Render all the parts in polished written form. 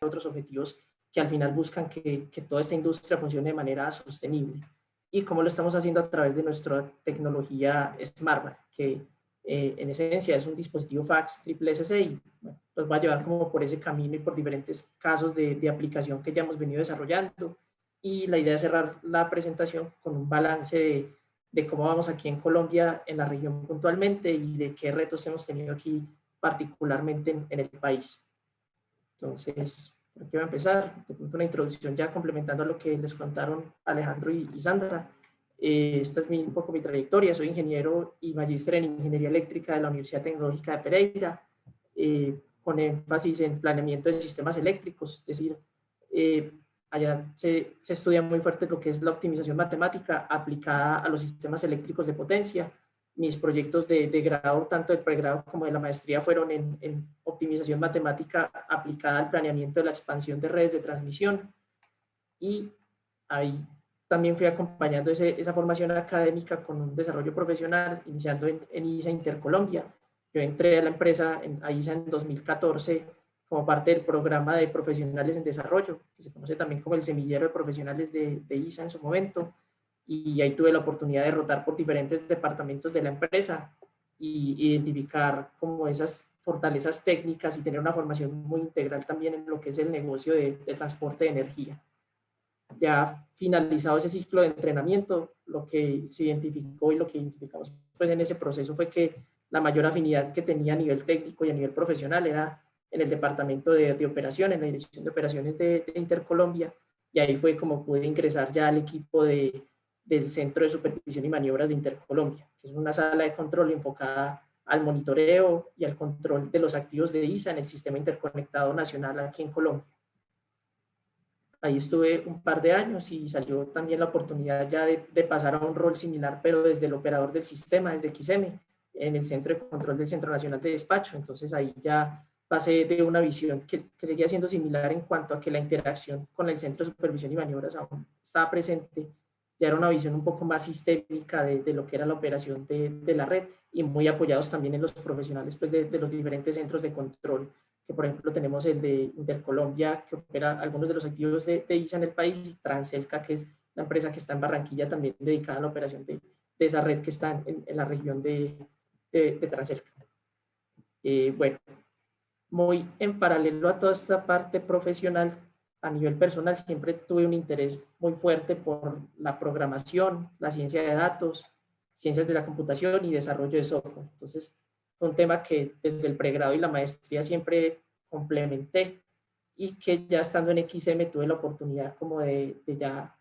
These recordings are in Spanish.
otros objetivos que al final buscan que toda esta industria funcione de manera sostenible. Y cómo lo estamos haciendo a través de nuestra tecnología SmartBand, que en esencia es un dispositivo fax triple SSI, y bueno, nos va a llevar como por ese camino y por diferentes casos de aplicación que ya hemos venido desarrollando. Y la idea es cerrar la presentación con un balance de cómo vamos aquí en Colombia, en la región puntualmente, y de qué retos hemos tenido aquí particularmente en el país. Entonces, por aquí voy a empezar, una introducción ya complementando a lo que les contaron Alejandro y Sandra. Esta es un poco mi trayectoria. Soy ingeniero y magíster en Ingeniería Eléctrica de la Universidad Tecnológica de Pereira, con énfasis en planeamiento de sistemas eléctricos, es decir, allá se estudia muy fuerte lo que es la optimización matemática aplicada a los sistemas eléctricos de potencia. Mis proyectos de grado, tanto del pregrado como de la maestría, fueron en optimización matemática aplicada al planeamiento de la expansión de redes de transmisión. Y ahí también fui acompañando esa formación académica con un desarrollo profesional, iniciando en ISA Intercolombia. Yo entré a la empresa, a ISA, en 2014 como parte del programa de profesionales en desarrollo, que se conoce también como el semillero de profesionales de ISA en su momento. Y ahí tuve la oportunidad de rotar por diferentes departamentos de la empresa y identificar como esas fortalezas técnicas y tener una formación muy integral también en lo que es el negocio de transporte de energía. Ya finalizado ese ciclo de entrenamiento, lo que se identificó y lo que identificamos pues en ese proceso fue que la mayor afinidad que tenía a nivel técnico y a nivel profesional era en el departamento de operaciones, en la dirección de operaciones de Intercolombia, y ahí fue como pude ingresar ya al equipo del Centro de Supervisión y Maniobras de Intercolombia, que es una sala de control enfocada al monitoreo y al control de los activos de ISA en el Sistema Interconectado Nacional aquí en Colombia. Ahí estuve un par de años y salió también la oportunidad ya de pasar a un rol similar, pero desde el operador del sistema, desde XM, en el Centro de Control del Centro Nacional de Despacho. Entonces ahí ya pasé de una visión que seguía siendo similar en cuanto a que la interacción con el Centro de Supervisión y Maniobras aún estaba presente. Ya era una visión un poco más sistémica de lo que era la operación de la red, y muy apoyados también en los profesionales pues, de los diferentes centros de control, que por ejemplo tenemos el de Intercolombia, que opera algunos de los activos de ISA en el país, y Transelca, que es la empresa que está en Barranquilla, también dedicada a la operación de esa red que está en la región de Transelca. Bueno, muy en paralelo a toda esta parte profesional, a nivel personal siempre tuve un interés muy fuerte por la programación, la ciencia de datos, ciencias de la computación y desarrollo de software. Entonces, fue un tema que desde el pregrado y la maestría siempre complementé, y que ya estando en XM tuve la oportunidad como de ya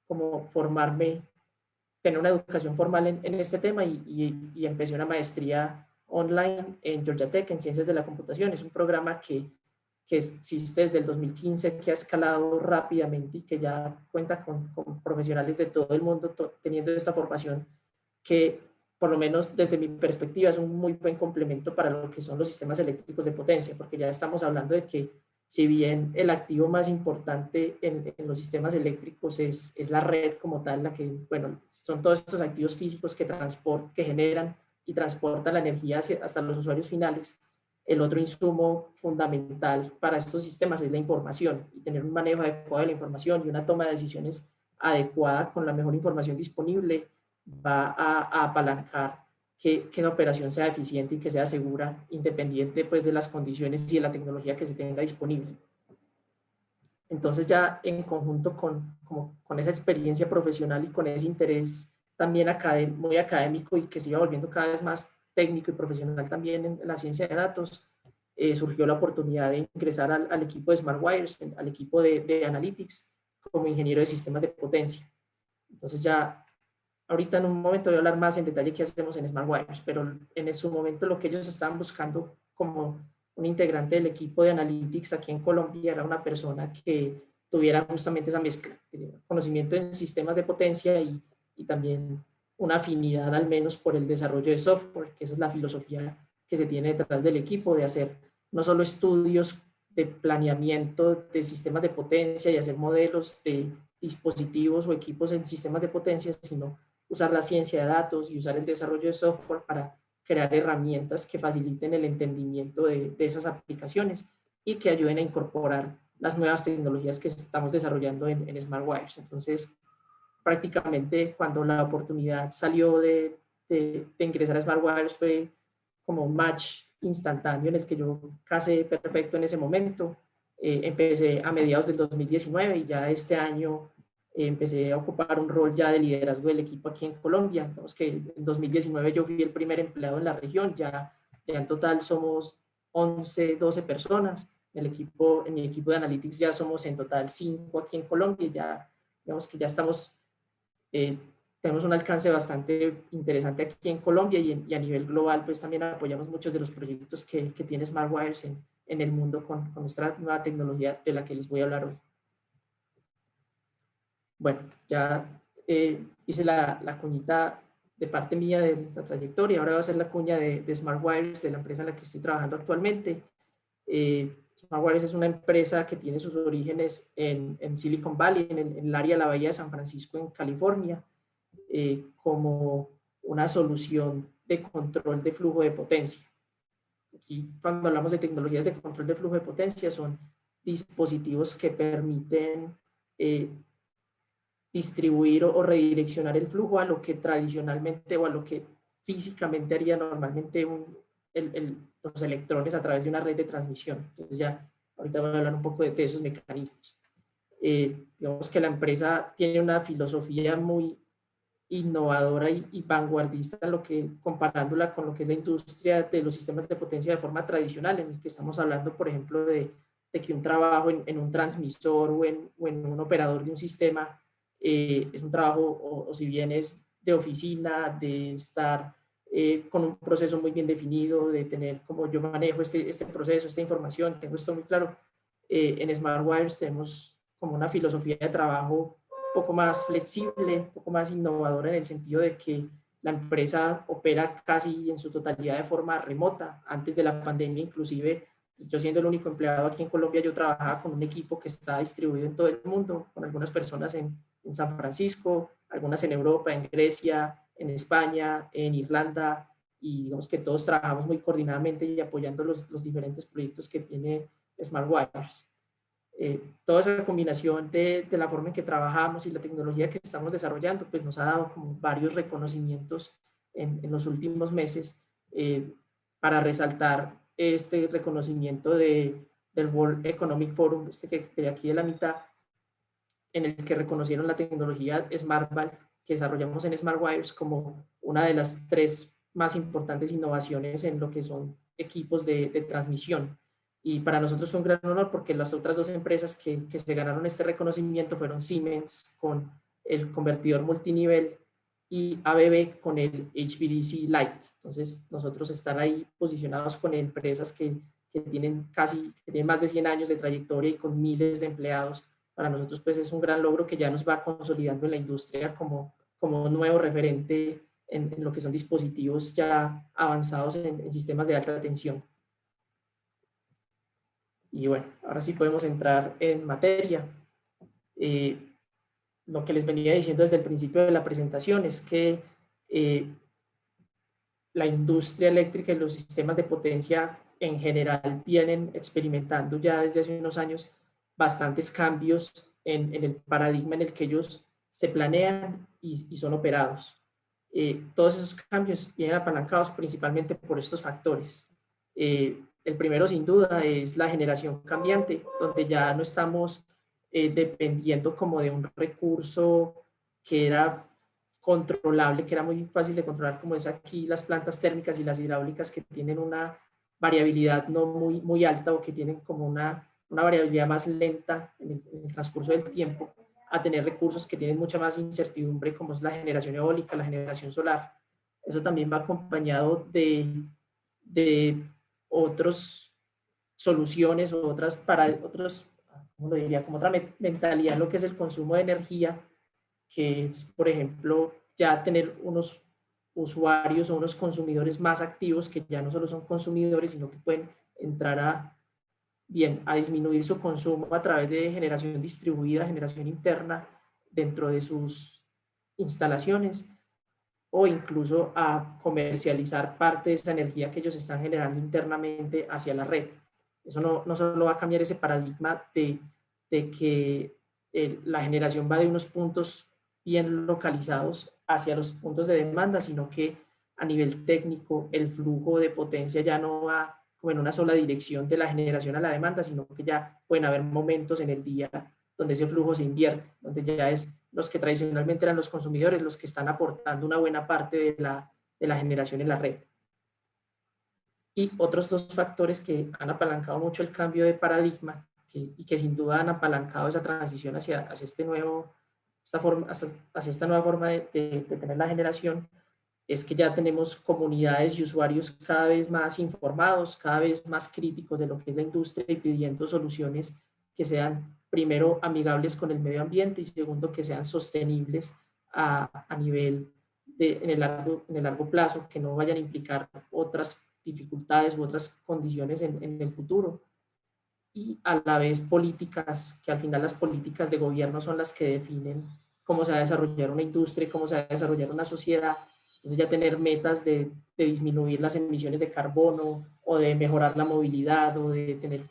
como formarme, tener una educación formal en este tema, y empecé una maestría online en Georgia Tech en Ciencias de la Computación. Es un programa que existe desde el 2015, que ha escalado rápidamente y que ya cuenta con profesionales de todo el mundo teniendo esta formación, que por lo menos desde mi perspectiva es un muy buen complemento para lo que son los sistemas eléctricos de potencia, porque ya estamos hablando de que si bien el activo más importante en los sistemas eléctricos es la red como tal, la que, bueno, son todos estos activos físicos que generan y transportan la energía hasta los usuarios finales, el otro insumo fundamental para estos sistemas es la información, y tener un manejo adecuado de la información y una toma de decisiones adecuada con la mejor información disponible va a apalancar que esa operación sea eficiente y que sea segura, independiente pues, de las condiciones y de la tecnología que se tenga disponible. Entonces ya en conjunto con esa experiencia profesional y con ese interés también muy académico, y que se iba volviendo cada vez más técnico y profesional también en la ciencia de datos, surgió la oportunidad de ingresar al equipo de SmartWires, al equipo de Analytics, como ingeniero de sistemas de potencia. Entonces ya ahorita en un momento voy a hablar más en detalle qué hacemos en SmartWires, pero en su momento lo que ellos estaban buscando como un integrante del equipo de Analytics aquí en Colombia era una persona que tuviera justamente esa mezcla, conocimiento en sistemas de potencia y también una afinidad al menos por el desarrollo de software, que esa es la filosofía que se tiene detrás del equipo, de hacer no solo estudios de planeamiento de sistemas de potencia y hacer modelos de dispositivos o equipos en sistemas de potencia, sino usar la ciencia de datos y usar el desarrollo de software para crear herramientas que faciliten el entendimiento de esas aplicaciones y que ayuden a incorporar las nuevas tecnologías que estamos desarrollando en Smart Wires. Entonces, prácticamente cuando la oportunidad salió de ingresar a Smart Wires fue como un match instantáneo en el que yo casé perfecto en ese momento. Empecé a mediados del 2019 y ya este año empecé a ocupar un rol ya de liderazgo del equipo aquí en Colombia. Digamos que en 2019 yo fui el primer empleado en la región, ya en total somos 11, 12 personas. En mi equipo de Analytics ya somos en total 5 aquí en Colombia, ya digamos que ya estamos, tenemos un alcance bastante interesante aquí en Colombia y a nivel global pues también apoyamos muchos de los proyectos que tiene Smart Wires en el mundo con esta nueva tecnología de la que les voy a hablar hoy. Bueno, ya hice la cuñita de parte mía de la trayectoria, ahora voy a hacer la cuña de Smart Wires, de la empresa en la que estoy trabajando actualmente. Smart Wires es una empresa que tiene sus orígenes en Silicon Valley, en el área de la Bahía de San Francisco, en California, como una solución de control de flujo de potencia. Aquí, cuando hablamos de tecnologías de control de flujo de potencia, son dispositivos que permiten distribuir o redireccionar el flujo a lo que tradicionalmente o a lo que físicamente haría normalmente los electrones a través de una red de transmisión. Entonces ya ahorita voy a hablar un poco de esos mecanismos. Digamos que la empresa tiene una filosofía muy innovadora y vanguardista en lo que, comparándola con lo que es la industria de los sistemas de potencia de forma tradicional, en el que estamos hablando, por ejemplo, de que un trabajo en un transmisor o en un operador de un sistema es un trabajo, o si bien es de oficina, de estar con un proceso muy bien definido, de tener como yo manejo este proceso, esta información, tengo esto muy claro. En Smart Wires tenemos como una filosofía de trabajo un poco más flexible, un poco más innovadora en el sentido de que la empresa opera casi en su totalidad de forma remota. Antes de la pandemia, inclusive, yo siendo el único empleado aquí en Colombia, yo trabajaba con un equipo que está distribuido en todo el mundo, con algunas personas en San Francisco, algunas en Europa, en Grecia, en España, en Irlanda, y digamos que todos trabajamos muy coordinadamente y apoyando los diferentes proyectos que tiene Smart Wires. Toda esa combinación de la forma en que trabajamos y la tecnología que estamos desarrollando, pues nos ha dado como varios reconocimientos en los últimos meses para resaltar este reconocimiento del World Economic Forum, que de aquí de la mitad, en el que reconocieron la tecnología SmartValve que desarrollamos en Smart Wires como una de las 3 más importantes innovaciones en lo que son equipos de transmisión. Y para nosotros fue un gran honor porque las otras 2 empresas que se ganaron este reconocimiento fueron Siemens con el convertidor multinivel y ABB con el HVDC Lite. Entonces nosotros estar ahí posicionados con empresas que tienen más de 100 años de trayectoria y con miles de empleados, para nosotros pues es un gran logro que ya nos va consolidando en la industria como un nuevo referente en lo que son dispositivos ya avanzados en sistemas de alta tensión. Y bueno, ahora sí podemos entrar en materia. Lo que les venía diciendo desde el principio de la presentación es que la industria eléctrica y los sistemas de potencia en general vienen experimentando ya desde hace unos años bastantes cambios en el paradigma en el que ellos se planean y son operados. Todos esos cambios vienen apalancados principalmente por estos factores. El primero, sin duda, es la generación cambiante, donde ya no estamos dependiendo como de un recurso que era controlable, que era muy fácil de controlar, como es aquí las plantas térmicas y las hidráulicas, que tienen una variabilidad no muy alta o que tienen como una variabilidad más lenta en el transcurso del tiempo, a tener recursos que tienen mucha más incertidumbre, como es la generación eólica, la generación solar. Eso también va acompañado de otras soluciones o ¿cómo lo diría? Como otra mentalidad, lo que es el consumo de energía, que es, por ejemplo, ya tener unos usuarios o unos consumidores más activos que ya no solo son consumidores, sino que pueden entrar a disminuir su consumo a través de generación distribuida, generación interna dentro de sus instalaciones, o incluso a comercializar parte de esa energía que ellos están generando internamente hacia la red. Eso no solo va a cambiar ese paradigma de de que la generación va de unos puntos bien localizados hacia los puntos de demanda, sino que a nivel técnico el flujo de potencia ya no va como en una sola dirección de la generación a la demanda, sino que ya pueden haber momentos en el día donde ese flujo se invierte, donde ya es los que tradicionalmente eran los consumidores los que están aportando una buena parte de la generación en la red. Y otros dos factores que han apalancado mucho el cambio de paradigma y que sin duda han apalancado esa transición hacia esta nueva forma de tener la generación, es que ya tenemos comunidades y usuarios cada vez más informados, cada vez más críticos de lo que es la industria y pidiendo soluciones que sean, primero, amigables con el medio ambiente y segundo, que sean sostenibles a nivel en el largo plazo, que no vayan a implicar otras dificultades u otras condiciones en el futuro. Y a la vez políticas, que al final las políticas de gobierno son las que definen cómo se va a desarrollar una industria, cómo se va a desarrollar una sociedad. Entonces ya tener metas de disminuir las emisiones de carbono o de mejorar la movilidad o de tener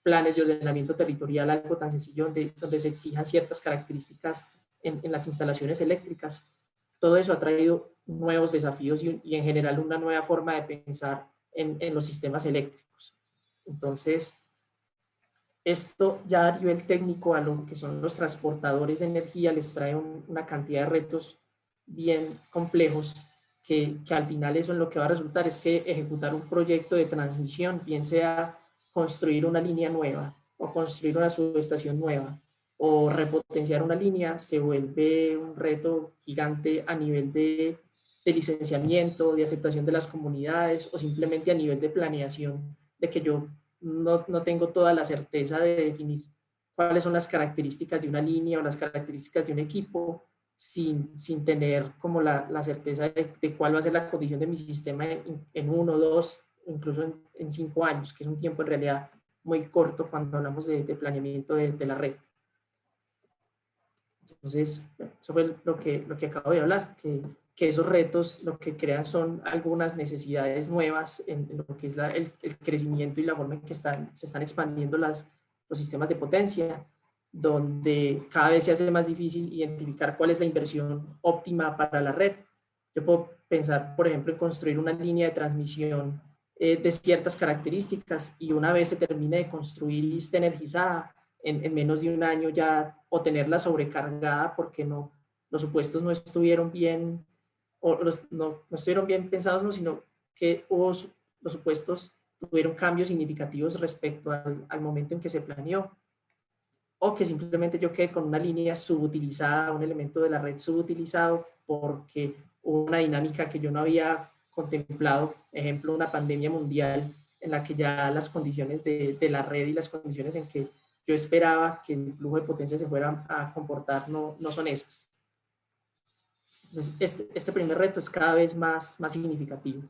planes de ordenamiento territorial, algo tan sencillo donde se exijan ciertas características en las instalaciones eléctricas. Todo eso ha traído nuevos desafíos y en general una nueva forma de pensar en los sistemas eléctricos. Entonces, esto ya a nivel técnico a lo que son los transportadores de energía les trae una cantidad de retos bien complejos que al final eso en lo que va a resultar es que ejecutar un proyecto de transmisión, bien sea construir una línea nueva o construir una subestación nueva o repotenciar una línea, se vuelve un reto gigante a nivel de licenciamiento, de aceptación de las comunidades o simplemente a nivel de planeación, de que yo no tengo toda la certeza de definir cuáles son las características de una línea o las características de un equipo sin tener como la certeza de cuál va a ser la condición de mi sistema en 1, 2, incluso en 5 años, que es un tiempo en realidad muy corto cuando hablamos de planeamiento de la red. Entonces, eso fue lo que acabo de hablar, que esos retos lo que crean son algunas necesidades nuevas en lo que es el crecimiento y la forma en que se están expandiendo los sistemas de potencia, donde cada vez se hace más difícil identificar cuál es la inversión óptima para la red. Yo puedo pensar, por ejemplo, en construir una línea de transmisión de ciertas características y una vez se termine de construir y esté energizada, en menos de un año ya o tenerla sobrecargada porque los supuestos no estuvieron bien o no estuvieron bien pensados, no, sino que los supuestos tuvieron cambios significativos respecto al momento en que se planeó, o que simplemente yo quedé con una línea subutilizada, un elemento de la red subutilizado porque hubo una dinámica que yo no había contemplado, ejemplo, una pandemia mundial en la que ya las condiciones de la red y las condiciones en que yo esperaba que el flujo de potencia se fuera a comportar no son esas. Entonces, este primer reto es cada vez más significativo.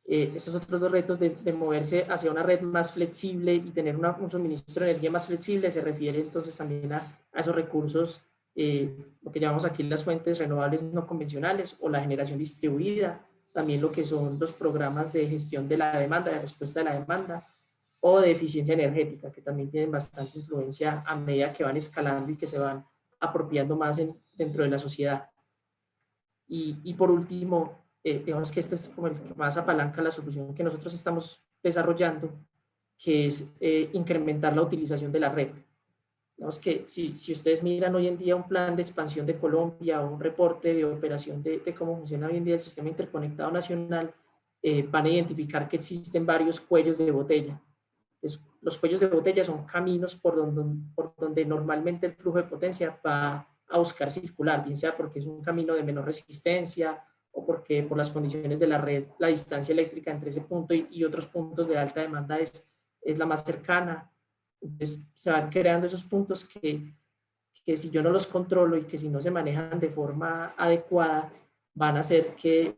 Estos otros dos retos de moverse hacia una red más flexible y tener un suministro de energía más flexible se refiere entonces también a esos recursos, lo que llamamos aquí las fuentes renovables no convencionales o la generación distribuida, también lo que son los programas de gestión de la demanda, de respuesta de la demanda, o de eficiencia energética, que también tienen bastante influencia a medida que van escalando y que se van apropiando más dentro de la sociedad. Y por último, digamos que este es como el que más apalanca la solución que nosotros estamos desarrollando, que es incrementar la utilización de la red. Digamos que si ustedes miran hoy en día un plan de expansión de Colombia o un reporte de operación de cómo funciona hoy en día el sistema interconectado nacional, van a identificar que existen varios cuellos de botella. Entonces, los cuellos de botella son caminos por donde normalmente el flujo de potencia va a buscar circular, bien sea porque es un camino de menor resistencia o porque por las condiciones de la red, la distancia eléctrica entre ese punto y otros puntos de alta demanda es la más cercana. Entonces, se van creando esos puntos que si yo no los controlo y que si no se manejan de forma adecuada, van a hacer que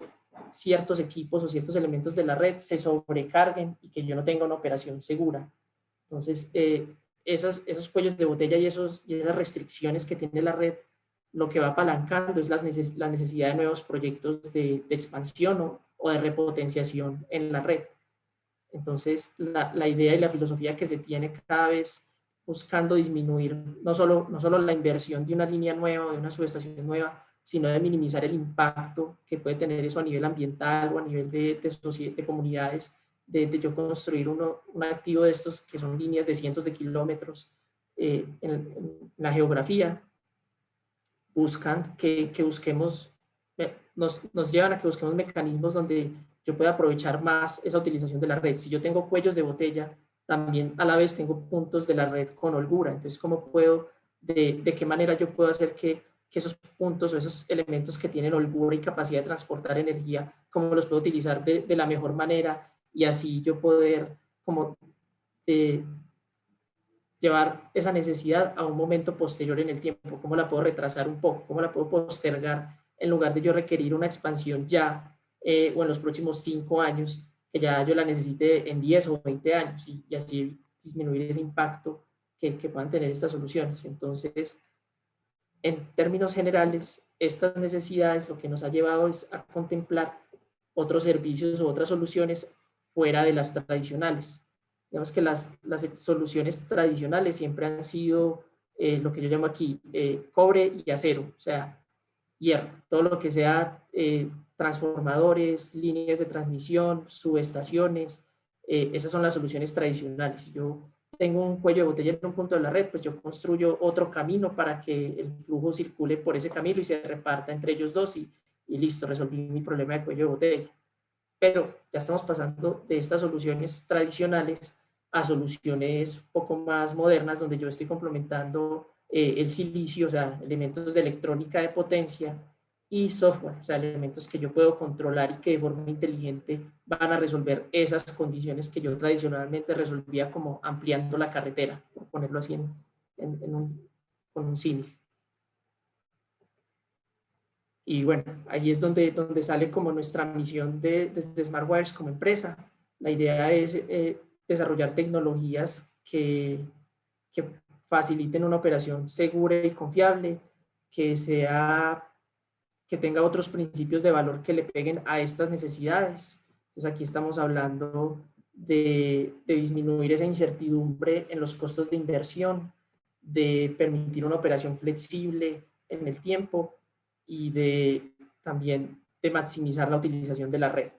ciertos equipos o ciertos elementos de la red se sobrecarguen y que yo no tenga una operación segura. Entonces, esos cuellos de botella y esas restricciones que tiene la red, lo que va apalancando es la necesidad de nuevos proyectos de expansión o de repotenciación en la red. Entonces, la idea y la filosofía que se tiene cada vez buscando disminuir no solo la inversión de una línea nueva o de una subestación nueva, sino de minimizar el impacto que puede tener eso a nivel ambiental o a nivel de comunidades, de yo construir un activo de estos que son líneas de cientos de kilómetros en la geografía. Buscan que busquemos, nos llevan a que busquemos mecanismos donde yo pueda aprovechar más esa utilización de la red. Si yo tengo cuellos de botella, también a la vez tengo puntos de la red con holgura. Entonces, ¿cómo puedo, de qué manera yo puedo hacer que esos puntos o esos elementos que tienen holgura y capacidad de transportar energía, cómo los puedo utilizar de la mejor manera y así yo poder como llevar esa necesidad a un momento posterior en el tiempo? ¿Cómo la puedo retrasar un poco? ¿Cómo la puedo postergar en lugar de yo requerir una expansión ya o en los próximos 5 años, que ya yo la necesite en 10 o 20 años y así disminuir ese impacto que puedan tener estas soluciones? Entonces, en términos generales, estas necesidades lo que nos ha llevado es a contemplar otros servicios o otras soluciones fuera de las tradicionales. Digamos que las soluciones tradicionales siempre han sido lo que yo llamo aquí cobre y acero, o sea, hierro, todo lo que sea transformadores, líneas de transmisión, subestaciones, esas son las soluciones tradicionales. Yo tengo un cuello de botella en un punto de la red, pues yo construyo otro camino para que el flujo circule por ese camino y se reparta entre ellos dos y listo, resolví mi problema de cuello de botella. Pero ya estamos pasando de estas soluciones tradicionales a soluciones un poco más modernas, donde yo estoy complementando el silicio, o sea, elementos de electrónica de potencia y software, o sea, elementos que yo puedo controlar y que de forma inteligente van a resolver esas condiciones que yo tradicionalmente resolvía como ampliando la carretera, por ponerlo así con un símil. Y bueno, ahí es donde sale como nuestra misión desde SmartWires como empresa. La idea es desarrollar tecnologías que faciliten una operación segura y confiable, que tenga otros principios de valor que le peguen a estas necesidades. Entonces aquí estamos hablando de disminuir esa incertidumbre en los costos de inversión, de permitir una operación flexible en el tiempo y también de maximizar la utilización de la red.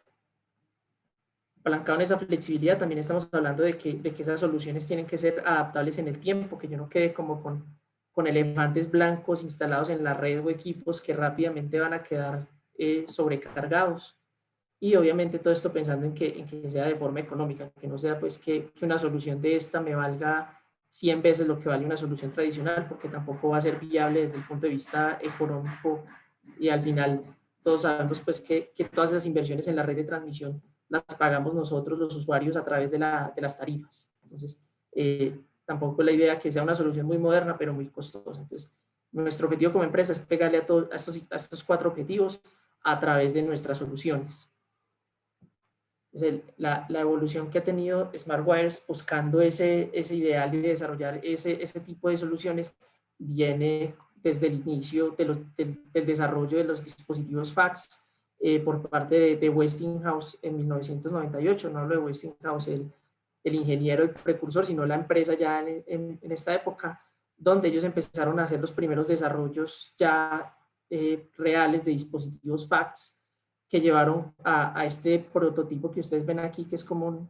Apalancado en esa flexibilidad, también estamos hablando de que esas soluciones tienen que ser adaptables en el tiempo, que yo no quede como con elefantes blancos instalados en la red o equipos que rápidamente van a quedar sobrecargados. Y obviamente todo esto pensando en que sea de forma económica, que no sea pues que una solución de esta me valga 100 veces lo que vale una solución tradicional, porque tampoco va a ser viable desde el punto de vista económico y al final todos sabemos pues que todas esas inversiones en la red de transmisión las pagamos nosotros los usuarios a través de las tarifas. Entonces, tampoco es la idea que sea una solución muy moderna, pero muy costosa. Entonces, nuestro objetivo como empresa es pegarle a estos 4 objetivos a través de nuestras soluciones. Entonces, la evolución que ha tenido SmartWires buscando ese ideal de desarrollar ese tipo de soluciones viene desde el inicio del desarrollo de los dispositivos fax por parte de Westinghouse en 1998. No hablo de Westinghouse, el ingeniero, el precursor, sino la empresa ya en esta época, donde ellos empezaron a hacer los primeros desarrollos ya reales de dispositivos fax que llevaron a este prototipo que ustedes ven aquí, que es como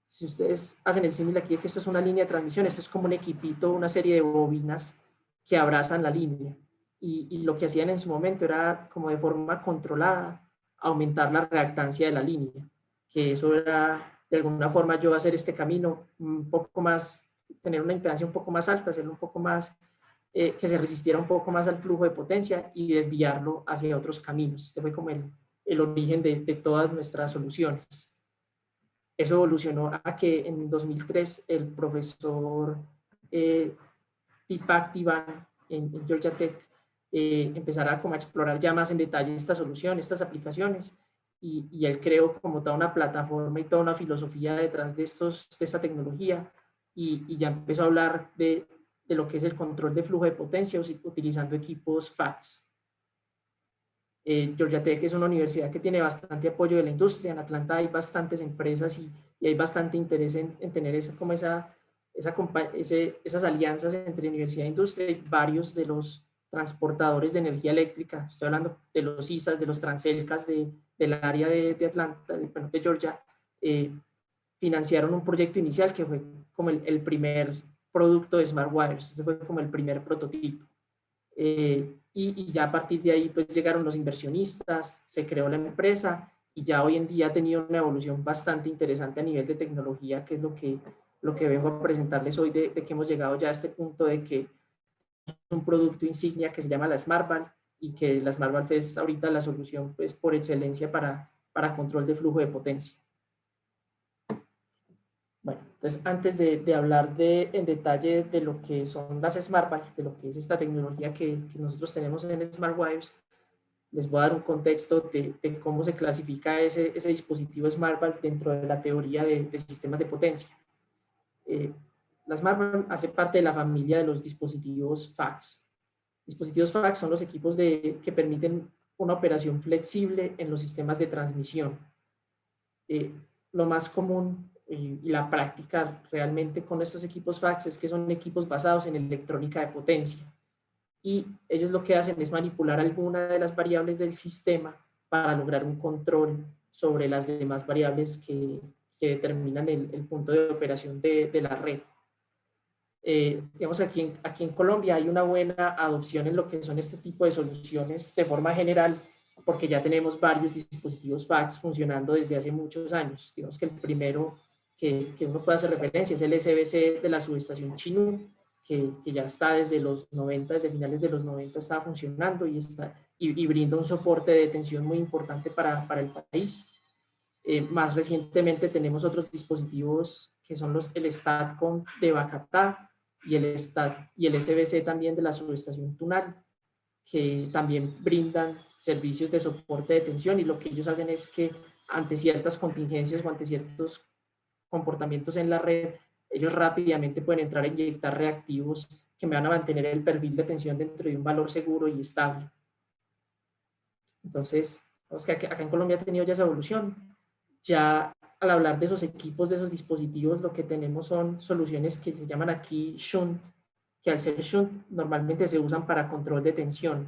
si ustedes hacen el símil aquí, que esto es una línea de transmisión, esto es como un equipito, una serie de bobinas que abrazan la línea. Y lo que hacían en su momento era, como de forma controlada, aumentar la reactancia de la línea, que eso era, de alguna forma, yo hacer este camino un poco más, tener una impedancia un poco más alta, hacerlo un poco más, que se resistiera un poco más al flujo de potencia y desviarlo hacia otros caminos. Este fue como el origen de todas nuestras soluciones. Eso evolucionó a que en 2003 el profesor Deepak Divan en Georgia Tech empezara como a explorar ya más en detalle esta solución, estas aplicaciones, y él creó como toda una plataforma y toda una filosofía detrás de esta tecnología, y ya empezó a hablar de lo que es el control de flujo de potencia utilizando equipos fax. Georgia Tech es una universidad que tiene bastante apoyo de la industria. En Atlanta hay bastantes empresas y hay bastante interés en tener como esa esas alianzas entre universidad e industria y varios de los transportadores de energía eléctrica, estoy hablando de los ISAs, de los Transelcas del área de Atlanta, de Georgia, financiaron un proyecto inicial que fue como el primer producto de Smart Wires, este fue como el primer prototipo. Y ya a partir de ahí pues llegaron los inversionistas, se creó la empresa y ya hoy en día ha tenido una evolución bastante interesante a nivel de tecnología, que es lo que vengo a presentarles hoy, de que hemos llegado ya a este punto de que es un producto insignia que se llama la SmartValve y que la SmartValve es ahorita la solución pues, por excelencia para control de flujo de potencia. Bueno, entonces antes de hablar en detalle de lo que son las SmartValve, de lo que es esta tecnología que nosotros tenemos en Smart Wires, les voy a dar un contexto de cómo se clasifica ese dispositivo SmartValve dentro de la teoría de sistemas de potencia. La SmartValve hace parte de la familia de los dispositivos FACS. Dispositivos FACS son los equipos que permiten una operación flexible en los sistemas de transmisión. Lo más común y la práctica realmente con estos equipos FACS es que son equipos basados en electrónica de potencia. Y ellos lo que hacen es manipular alguna de las variables del sistema para lograr un control sobre las demás variables que determinan el punto de operación de la red. Digamos, aquí en Colombia hay una buena adopción en lo que son este tipo de soluciones de forma general, porque ya tenemos varios dispositivos FACS funcionando desde hace muchos años. Digamos que el primero que uno puede hacer referencia es el SBC de la subestación Chinú, que ya está desde los 90, desde finales de los 90 está funcionando y brinda un soporte de tensión muy importante para el país. Más recientemente tenemos otros dispositivos que son el STATCOM de Bacatá y el SBC también de la subestación Tunal, que también brindan servicios de soporte de tensión, y lo que ellos hacen es que ante ciertas contingencias o ante ciertos comportamientos en la red, ellos rápidamente pueden entrar a inyectar reactivos que me van a mantener el perfil de tensión dentro de un valor seguro y estable. Entonces, que acá en Colombia ha tenido ya esa evolución. Ya al hablar de esos equipos, de esos dispositivos, lo que tenemos son soluciones que se llaman aquí shunt, que al ser shunt normalmente se usan para control de tensión,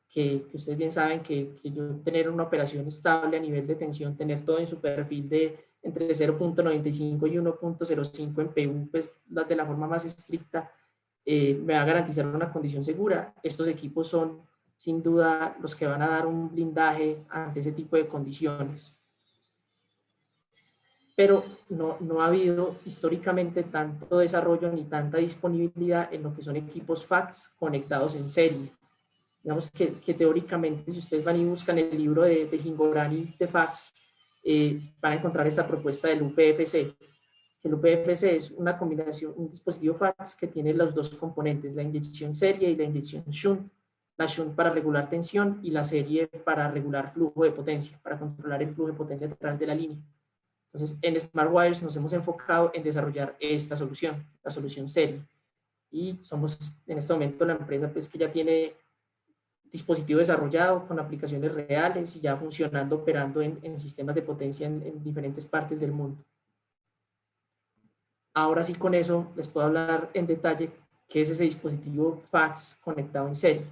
que ustedes bien saben que yo tener una operación estable a nivel de tensión, tener todo en su perfil de entre 0.95 y 1.05 en PU, pues de la forma más estricta, me va a garantizar una condición segura. Estos equipos son sin duda los que van a dar un blindaje ante ese tipo de condiciones. Pero no ha habido históricamente tanto desarrollo ni tanta disponibilidad en lo que son equipos FACS conectados en serie. Digamos que teóricamente, si ustedes van y buscan el libro de Hingorani de FACS, van a encontrar esta propuesta del UPFC. El UPFC es una combinación, un dispositivo FACS que tiene los dos componentes, la inyección serie y la inyección shunt. La shunt para regular tensión y la serie para regular flujo de potencia, para controlar el flujo de potencia a través de la línea. Entonces, en Smart Wires nos hemos enfocado en desarrollar esta solución, la solución serie. Y somos en este momento la empresa pues, que ya tiene dispositivo desarrollado con aplicaciones reales y ya funcionando, operando en sistemas de potencia en diferentes partes del mundo. Ahora sí, con eso les puedo hablar en detalle qué es ese dispositivo FACS conectado en serie.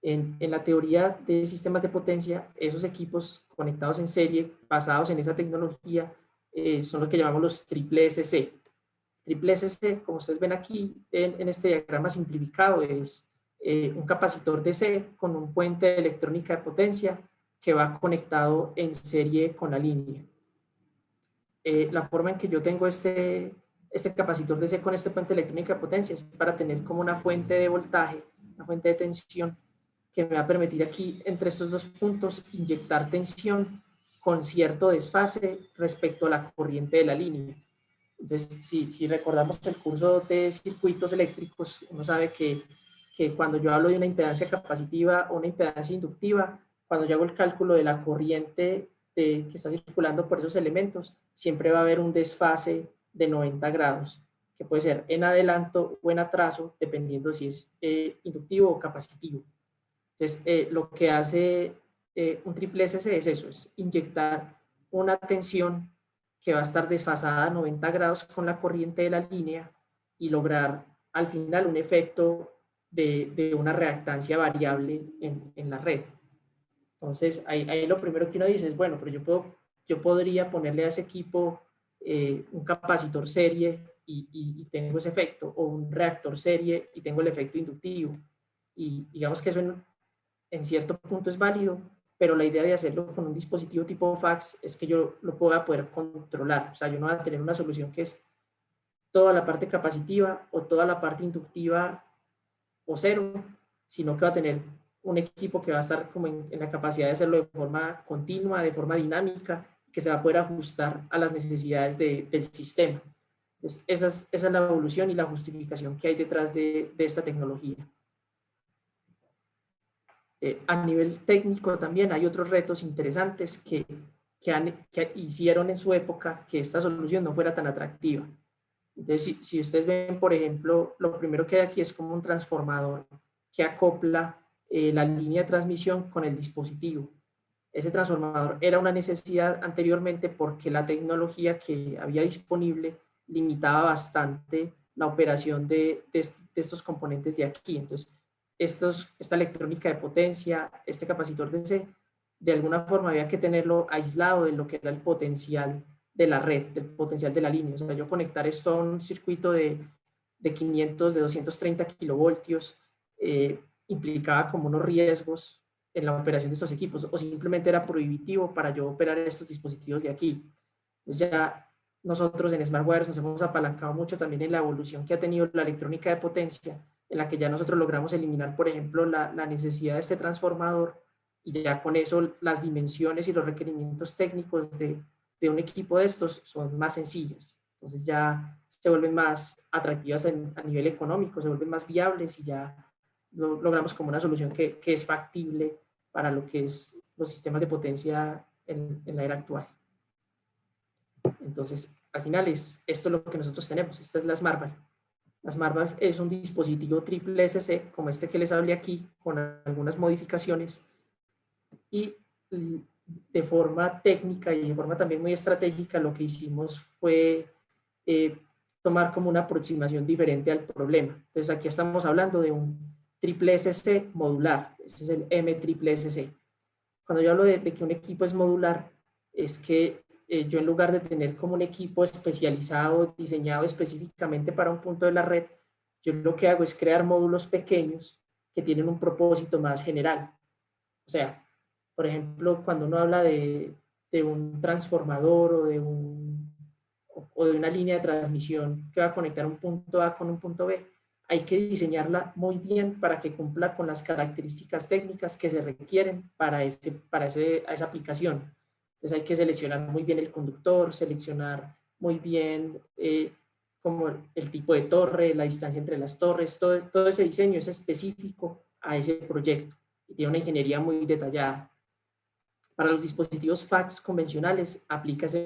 En la teoría de sistemas de potencia, esos equipos conectados en serie, basados en esa tecnología, son lo que llamamos los triple SC. Triple SC, como ustedes ven aquí en este diagrama simplificado, es un capacitor DC con un puente de electrónica de potencia que va conectado en serie con la línea. La forma en que yo tengo este capacitor DC con este puente de electrónica de potencia es para tener como una fuente de voltaje, una fuente de tensión, que me va a permitir aquí, entre estos dos puntos, inyectar tensión con cierto desfase respecto a la corriente de la línea. Entonces, si recordamos el curso de circuitos eléctricos, uno sabe que cuando yo hablo de una impedancia capacitiva o una impedancia inductiva, cuando yo hago el cálculo de la corriente que está circulando por esos elementos, siempre va a haber un desfase de 90 grados, que puede ser en adelanto o en atraso, dependiendo si es inductivo o capacitivo. Entonces, lo que hace un triple SC es eso, es inyectar una tensión que va a estar desfasada a 90 grados con la corriente de la línea y lograr al final un efecto de una reactancia variable en la red. Entonces, ahí lo primero que uno dice es, bueno, pero yo podría ponerle a ese equipo un capacitor serie y tengo ese efecto, o un reactor serie y tengo el efecto inductivo. Y digamos que eso en cierto punto es válido, pero la idea de hacerlo con un dispositivo tipo fax es que yo lo pueda poder controlar. O sea, yo no voy a tener una solución que es toda la parte capacitiva o toda la parte inductiva o cero, sino que va a tener un equipo que va a estar como en la capacidad de hacerlo de forma continua, de forma dinámica, que se va a poder ajustar a las necesidades del sistema. Entonces, esa es la evolución y la justificación que hay detrás de esta tecnología. A nivel técnico también hay otros retos interesantes que hicieron en su época que esta solución no fuera tan atractiva. Entonces, si ustedes ven, por ejemplo, lo primero que hay aquí es como un transformador que acopla la línea de transmisión con el dispositivo. Ese transformador era una necesidad anteriormente porque la tecnología que había disponible limitaba bastante la operación de estos componentes de aquí. Entonces, esta electrónica de potencia, este capacitor DC, de alguna forma había que tenerlo aislado de lo que era el potencial de la red, del potencial de la línea. O sea, yo conectar esto a un circuito de 500, de 230 kilovoltios, implicaba como unos riesgos en la operación de estos equipos, o simplemente era prohibitivo para yo operar estos dispositivos de aquí. Entonces ya nosotros en SmartWires nos hemos apalancado mucho también en la evolución que ha tenido la electrónica de potencia, en la que ya nosotros logramos eliminar, por ejemplo, la necesidad de este transformador, y ya con eso las dimensiones y los requerimientos técnicos de un equipo de estos son más sencillas. Entonces ya se vuelven más atractivas a nivel económico, se vuelven más viables y ya logramos como una solución que es factible para lo que es los sistemas de potencia en la era actual. Entonces, al final esto es lo que nosotros tenemos. Esta es la SmartValve. La SmartValve es un dispositivo triple SC, como este que les hablé aquí, con algunas modificaciones, y de forma técnica y de forma también muy estratégica lo que hicimos fue tomar como una aproximación diferente al problema. Entonces aquí estamos hablando de un triple SC modular, ese es el M triple SC. Cuando yo hablo de que un equipo es modular, es que yo en lugar de tener como un equipo especializado, diseñado específicamente para un punto de la red, yo lo que hago es crear módulos pequeños que tienen un propósito más general. O sea, por ejemplo, cuando uno habla de un transformador o de una línea de transmisión que va a conectar un punto A con un punto B, hay que diseñarla muy bien para que cumpla con las características técnicas que se requieren para esa aplicación. Entonces hay que seleccionar muy bien el conductor, seleccionar muy bien como el tipo de torre, la distancia entre las torres, todo ese diseño es específico a ese proyecto y tiene una ingeniería muy detallada. Para los dispositivos fax convencionales aplica esa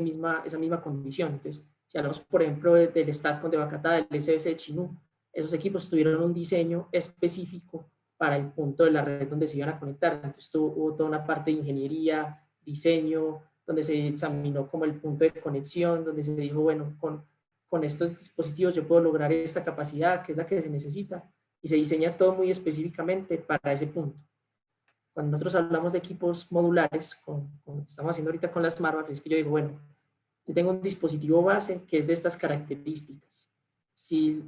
misma condición. Entonces, si hablamos, por ejemplo, del STATCON de Bacatá, del SBS de Chinú, esos equipos tuvieron un diseño específico para el punto de la red donde se iban a conectar. Entonces, hubo toda una parte de ingeniería, diseño, donde se examinó como el punto de conexión, donde se dijo, bueno, con estos dispositivos yo puedo lograr esta capacidad, que es la que se necesita, y se diseña todo muy específicamente para ese punto. Cuando nosotros hablamos de equipos modulares, como estamos haciendo ahorita con las SmartValve, es que yo digo, bueno, yo tengo un dispositivo base que es de estas características. Si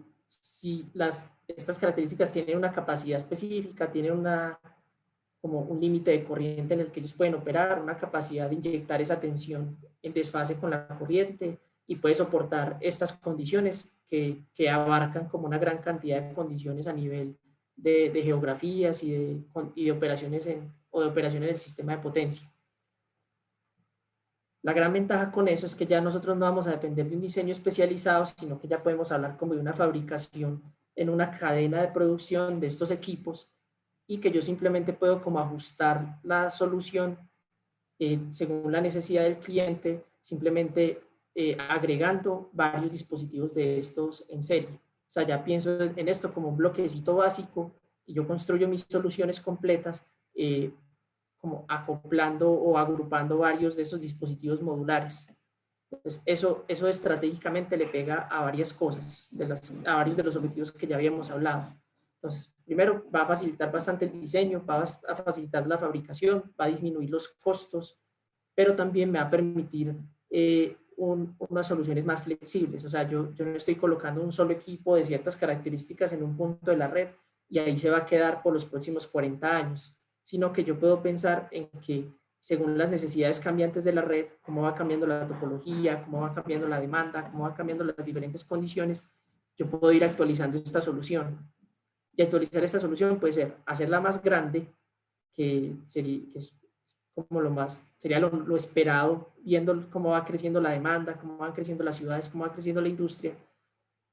estas características tienen una capacidad específica, tienen como un límite de corriente en el que ellos pueden operar, una capacidad de inyectar esa tensión en desfase con la corriente y puede soportar estas condiciones que abarcan como una gran cantidad de condiciones a nivel de geografías y de operaciones del sistema de potencia. La gran ventaja con eso es que ya nosotros no vamos a depender de un diseño especializado, sino que ya podemos hablar como de una fabricación en una cadena de producción de estos equipos y que yo simplemente puedo como ajustar la solución según la necesidad del cliente, simplemente agregando varios dispositivos de estos en serie. O sea, ya pienso en esto como un bloquecito básico y yo construyo mis soluciones completas como acoplando o agrupando varios de esos dispositivos modulares. Entonces, eso estratégicamente le pega a varias cosas, a varios de los objetivos que ya habíamos hablado. Entonces, primero, va a facilitar bastante el diseño, va a facilitar la fabricación, va a disminuir los costos, pero también me va a permitir unas soluciones más flexibles. O sea, yo no estoy colocando un solo equipo de ciertas características en un punto de la red y ahí se va a quedar por los próximos 40 años, sino que yo puedo pensar en que según las necesidades cambiantes de la red, cómo va cambiando la topología, cómo va cambiando la demanda, cómo va cambiando las diferentes condiciones, yo puedo ir actualizando esta solución. Y actualizar esta solución puede ser hacerla más grande, que es como sería lo esperado, viendo cómo va creciendo la demanda, cómo van creciendo las ciudades, cómo va creciendo la industria.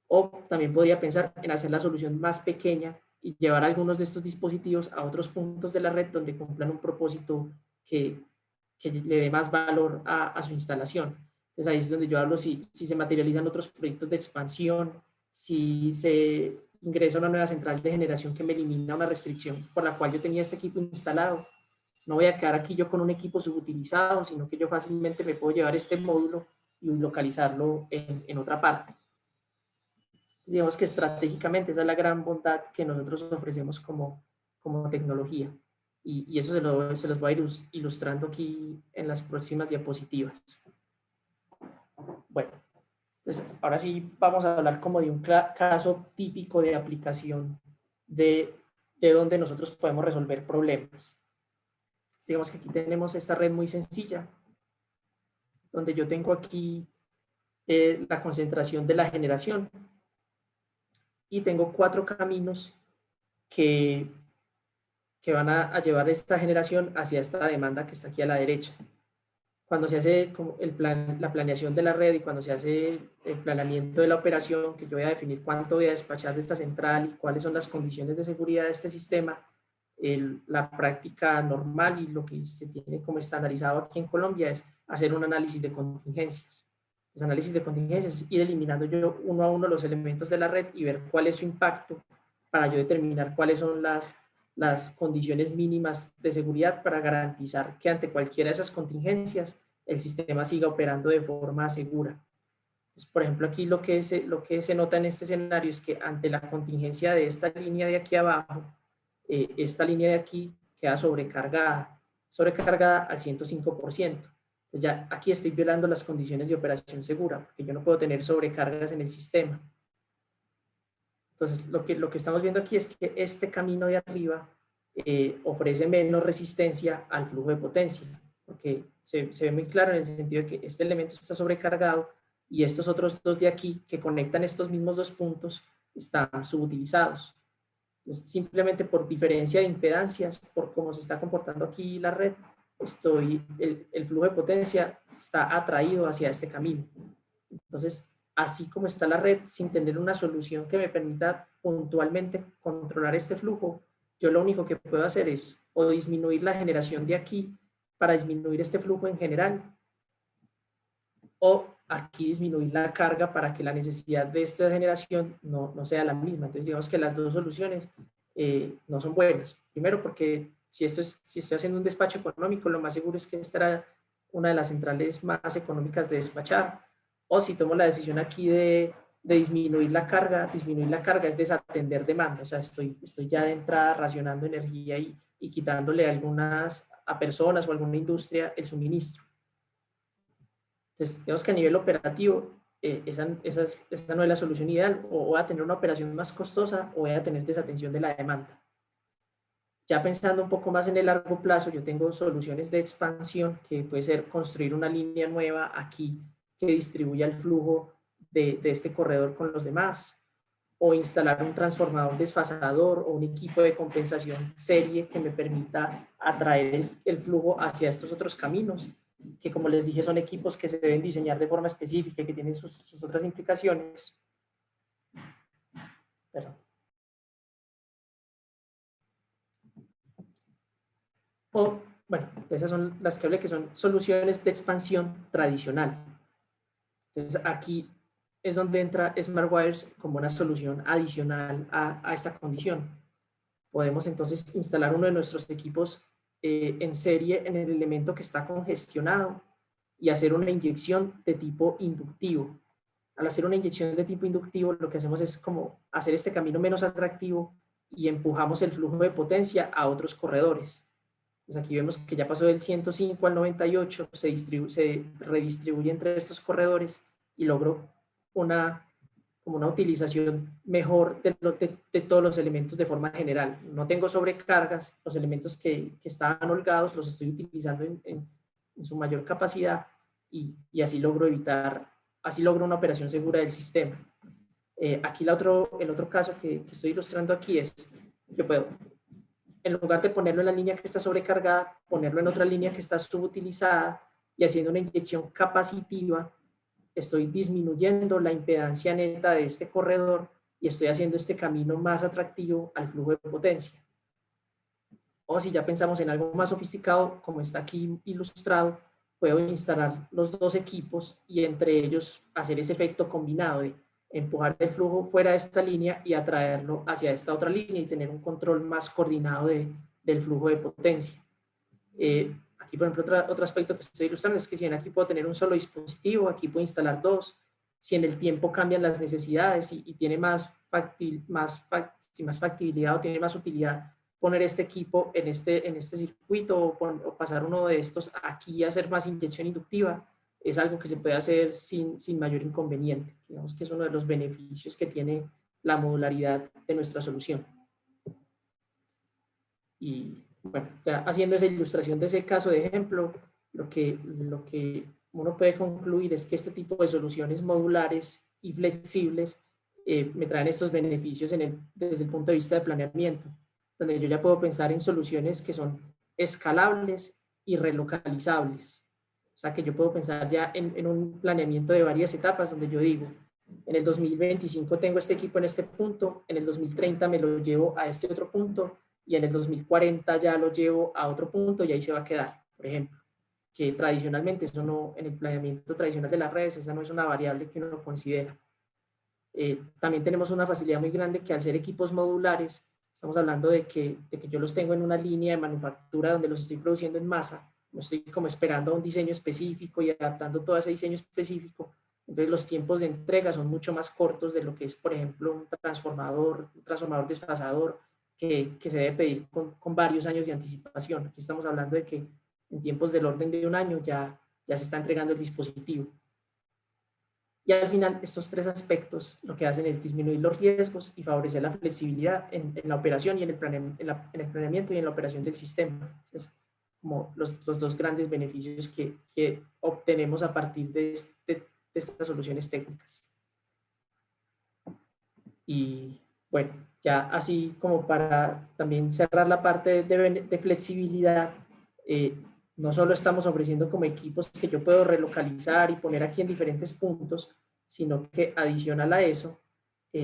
O también podría pensar en hacer la solución más pequeña y llevar algunos de estos dispositivos a otros puntos de la red donde cumplan un propósito que le dé más valor a su instalación. Entonces ahí es donde yo hablo si se materializan otros proyectos de expansión, si se ingresa una nueva central de generación que me elimina una restricción por la cual yo tenía este equipo instalado. No voy a quedar aquí yo con un equipo subutilizado, sino que yo fácilmente me puedo llevar este módulo y localizarlo en otra parte. Digamos que estratégicamente esa es la gran bondad que nosotros ofrecemos como tecnología. Y eso se los voy a ir ilustrando aquí en las próximas diapositivas. Bueno, entonces ahora sí vamos a hablar como de un caso típico de aplicación de donde nosotros podemos resolver problemas. Digamos que aquí tenemos esta red muy sencilla, donde yo tengo aquí la concentración de la generación y tengo 4 caminos que van a llevar esta generación hacia esta demanda que está aquí a la derecha. Cuando se hace la planeación de la red y cuando se hace el planeamiento de la operación, que yo voy a definir cuánto voy a despachar de esta central y cuáles son las condiciones de seguridad de este sistema, la práctica normal y lo que se tiene como estandarizado aquí en Colombia es hacer un análisis de contingencias. Los análisis de contingencias es ir eliminando yo uno a uno los elementos de la red y ver cuál es su impacto para yo determinar cuáles son las condiciones mínimas de seguridad para garantizar que ante cualquiera de esas contingencias el sistema siga operando de forma segura. Entonces, por ejemplo, aquí lo que se nota en este escenario es que ante la contingencia de esta línea de aquí abajo, esta línea de aquí queda sobrecargada al 105%. Entonces ya aquí estoy violando las condiciones de operación segura, porque yo no puedo tener sobrecargas en el sistema. Entonces, lo que estamos viendo aquí es que este camino de arriba ofrece menos resistencia al flujo de potencia, porque se ve muy claro en el sentido de que este elemento está sobrecargado y estos otros dos de aquí que conectan estos mismos dos puntos están subutilizados. Entonces, simplemente por diferencia de impedancias, por cómo se está comportando aquí la red, el flujo de potencia está atraído hacia este camino. Entonces, así como está la red, sin tener una solución que me permita puntualmente controlar este flujo, yo lo único que puedo hacer es o disminuir la generación de aquí para disminuir este flujo en general, o aquí disminuir la carga para que la necesidad de esta generación no sea la misma. Entonces, digamos que las dos soluciones no son buenas. Primero, porque si estoy haciendo un despacho económico, lo más seguro es que esta era una de las centrales más económicas de despachar. O si tomo la decisión aquí de disminuir la carga es desatender demanda. O sea, estoy ya de entrada racionando energía y quitándole a personas o a alguna industria el suministro. Entonces, digamos que a nivel operativo, esa no es la solución ideal. O voy a tener una operación más costosa o voy a tener desatención de la demanda. Ya pensando un poco más en el largo plazo, yo tengo soluciones de expansión que puede ser construir una línea nueva aquí que distribuya el flujo de este corredor con los demás, o instalar un transformador desfasador o un equipo de compensación serie que me permita atraer el flujo hacia estos otros caminos, que como les dije son equipos que se deben diseñar de forma específica y que tienen sus otras implicaciones. Perdón. O, bueno, esas son las que hablé, que son soluciones de expansión tradicional. Entonces, aquí es donde entra SmartWires como una solución adicional a esta condición. Podemos entonces instalar uno de nuestros equipos en serie en el elemento que está congestionado y hacer una inyección de tipo inductivo. Al hacer una inyección de tipo inductivo, lo que hacemos es como hacer este camino menos atractivo y empujamos el flujo de potencia a otros corredores. Entonces aquí vemos que ya pasó del 105 al 98, se redistribuye entre estos corredores y logro como una utilización mejor de todos los elementos de forma general. No tengo sobrecargas, los elementos que estaban holgados los estoy utilizando en su mayor capacidad y así logro una operación segura del sistema. Aquí el otro caso que estoy ilustrando aquí es, yo puedo, en lugar de ponerlo en la línea que está sobrecargada, ponerlo en otra línea que está subutilizada y haciendo una inyección capacitiva, estoy disminuyendo la impedancia neta de este corredor y estoy haciendo este camino más atractivo al flujo de potencia. O si ya pensamos en algo más sofisticado, como está aquí ilustrado, puedo instalar los dos equipos y entre ellos hacer ese efecto combinado de empujar el flujo fuera de esta línea y atraerlo hacia esta otra línea y tener un control más coordinado del flujo de potencia. Aquí, por ejemplo, otro aspecto que estoy ilustrando es que si aquí puedo tener un solo dispositivo, aquí puedo instalar dos. Si en el tiempo cambian las necesidades y tiene más factibilidad o tiene más utilidad poner este equipo en este circuito o pasar uno de estos aquí a hacer más inyección inductiva, es algo que se puede hacer sin mayor inconveniente. Digamos que es uno de los beneficios que tiene la modularidad de nuestra solución. Y bueno, ya haciendo esa ilustración de ese caso de ejemplo, lo que uno puede concluir es que este tipo de soluciones modulares y flexibles me traen estos beneficios desde el punto de vista de planeamiento, donde yo ya puedo pensar en soluciones que son escalables y relocalizables. O sea, que yo puedo pensar ya en un planeamiento de varias etapas, donde yo digo, en el 2025 tengo este equipo en este punto, en el 2030 me lo llevo a este otro punto, y en el 2040 ya lo llevo a otro punto y ahí se va a quedar, por ejemplo. Que tradicionalmente, eso no, en el planeamiento tradicional de las redes, esa no es una variable que uno considera. También tenemos una facilidad muy grande que al ser equipos modulares, estamos hablando de que yo los tengo en una línea de manufactura donde los estoy produciendo en masa, no estoy como esperando a un diseño específico y adaptando todo ese diseño específico, entonces los tiempos de entrega son mucho más cortos de lo que es, por ejemplo, un transformador desfasador, que se debe pedir con varios años de anticipación. Aquí estamos hablando de que en tiempos del orden de un año ya se está entregando el dispositivo. Y al final, estos tres aspectos lo que hacen es disminuir los riesgos y favorecer la flexibilidad en la operación y en el planeamiento y en la operación del sistema. Entonces, como los dos grandes beneficios que obtenemos a partir de estas soluciones técnicas. Y bueno, ya así como para también cerrar la parte de flexibilidad, no solo estamos ofreciendo como equipos que yo puedo relocalizar y poner aquí en diferentes puntos, sino que adicional a eso,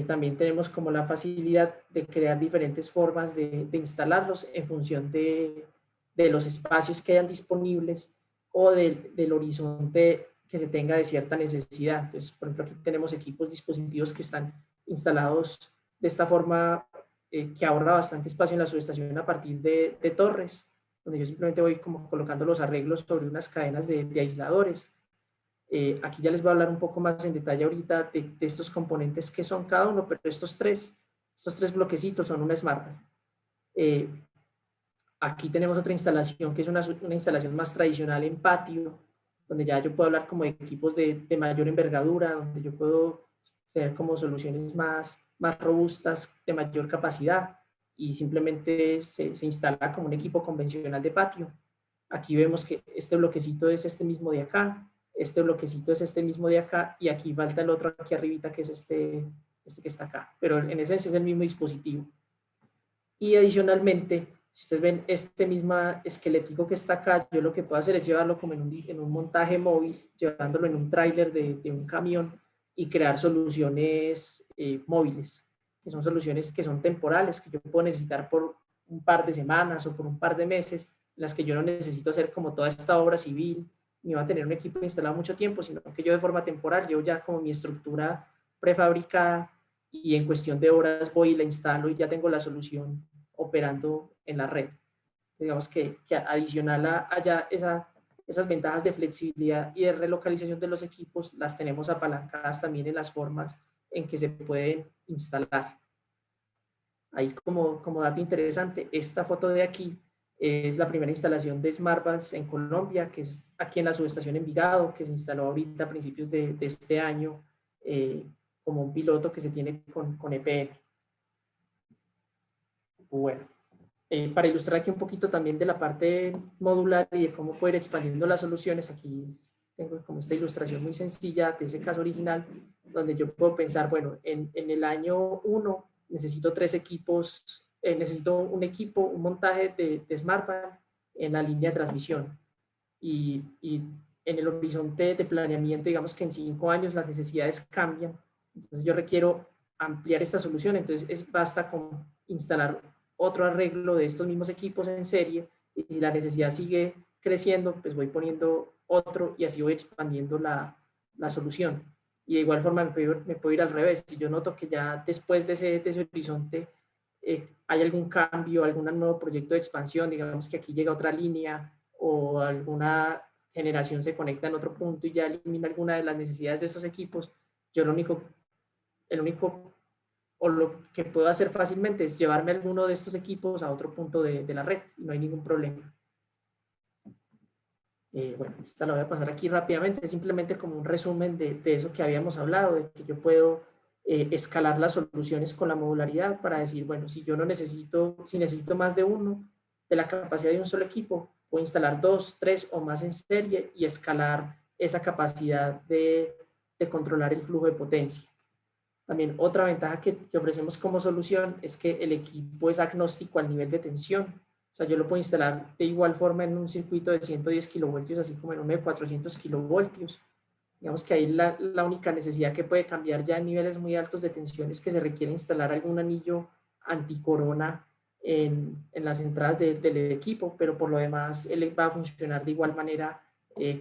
también tenemos como la facilidad de crear diferentes formas de instalarlos en función de los espacios que hayan disponibles o del horizonte que se tenga de cierta necesidad. Entonces, por ejemplo, aquí tenemos dispositivos que están instalados de esta forma que ahorra bastante espacio en la subestación a partir de torres, donde yo simplemente voy como colocando los arreglos sobre unas cadenas de aisladores. Aquí ya les voy a hablar un poco más en detalle ahorita de estos componentes que son cada uno, pero estos tres bloquecitos son una SmartBand. Aquí tenemos otra instalación que es una instalación más tradicional en patio, donde ya yo puedo hablar como de equipos de mayor envergadura, donde yo puedo tener como soluciones más robustas, de mayor capacidad, y simplemente se instala como un equipo convencional de patio. Aquí vemos que este bloquecito es este mismo de acá, este bloquecito es este mismo de acá, y aquí falta el otro aquí arribita que es este que está acá, pero en esencia es el mismo dispositivo. Y adicionalmente, si ustedes ven este mismo esquelético que está acá, yo lo que puedo hacer es llevarlo como en un montaje móvil, llevándolo en un tráiler de un camión y crear soluciones móviles, que son soluciones que son temporales, que yo puedo necesitar por un par de semanas o por un par de meses, en las que yo no necesito hacer como toda esta obra civil, ni va a tener un equipo instalado mucho tiempo, sino que yo de forma temporal llevo ya como mi estructura prefabricada y en cuestión de horas voy y la instalo y ya tengo la solución operando en la red. Digamos que adicional a ya esas ventajas de flexibilidad y de relocalización de los equipos las tenemos apalancadas también en las formas en que se pueden instalar. Ahí como dato interesante, esta foto de aquí es la primera instalación de SmartValves en Colombia, que es aquí en la subestación Envigado, que se instaló ahorita a principios de este año como un piloto que se tiene con EPN. Bueno, para ilustrar aquí un poquito también de la parte modular y de cómo poder ir expandiendo las soluciones, aquí tengo como esta ilustración muy sencilla de ese caso original, donde yo puedo pensar, bueno, en el año 1 necesito 3 equipos, necesito un equipo, un montaje de SmartBand en la línea de transmisión. Y en el horizonte de planeamiento, digamos que en 5 años las necesidades cambian. Entonces yo requiero ampliar esta solución, entonces basta con instalar otro arreglo de estos mismos equipos en serie, y si la necesidad sigue creciendo, pues voy poniendo otro y así voy expandiendo la solución. Y de igual forma me puedo ir al revés. Si yo noto que ya después de ese horizonte hay algún cambio, algún nuevo proyecto de expansión, digamos que aquí llega otra línea o alguna generación se conecta en otro punto y ya elimina alguna de las necesidades de estos equipos, yo el único o lo que puedo hacer fácilmente es llevarme alguno de estos equipos a otro punto de la red y no hay ningún problema. Bueno, esta la voy a pasar aquí rápidamente, es simplemente como un resumen de eso que habíamos hablado, de que yo puedo escalar las soluciones con la modularidad para decir, bueno, si yo no necesito, si necesito más de uno de la capacidad de un solo equipo, puedo instalar 2, 3 o más en serie y escalar esa capacidad de controlar el flujo de potencia. También otra ventaja que ofrecemos como solución es que el equipo es agnóstico al nivel de tensión. O sea, yo lo puedo instalar de igual forma en un circuito de 110 kilovoltios, así como en uno de 400 kilovoltios. Digamos que ahí la única necesidad que puede cambiar ya en niveles muy altos de tensión es que se requiere instalar algún anillo anticorona en las entradas del equipo, pero por lo demás él va a funcionar de igual manera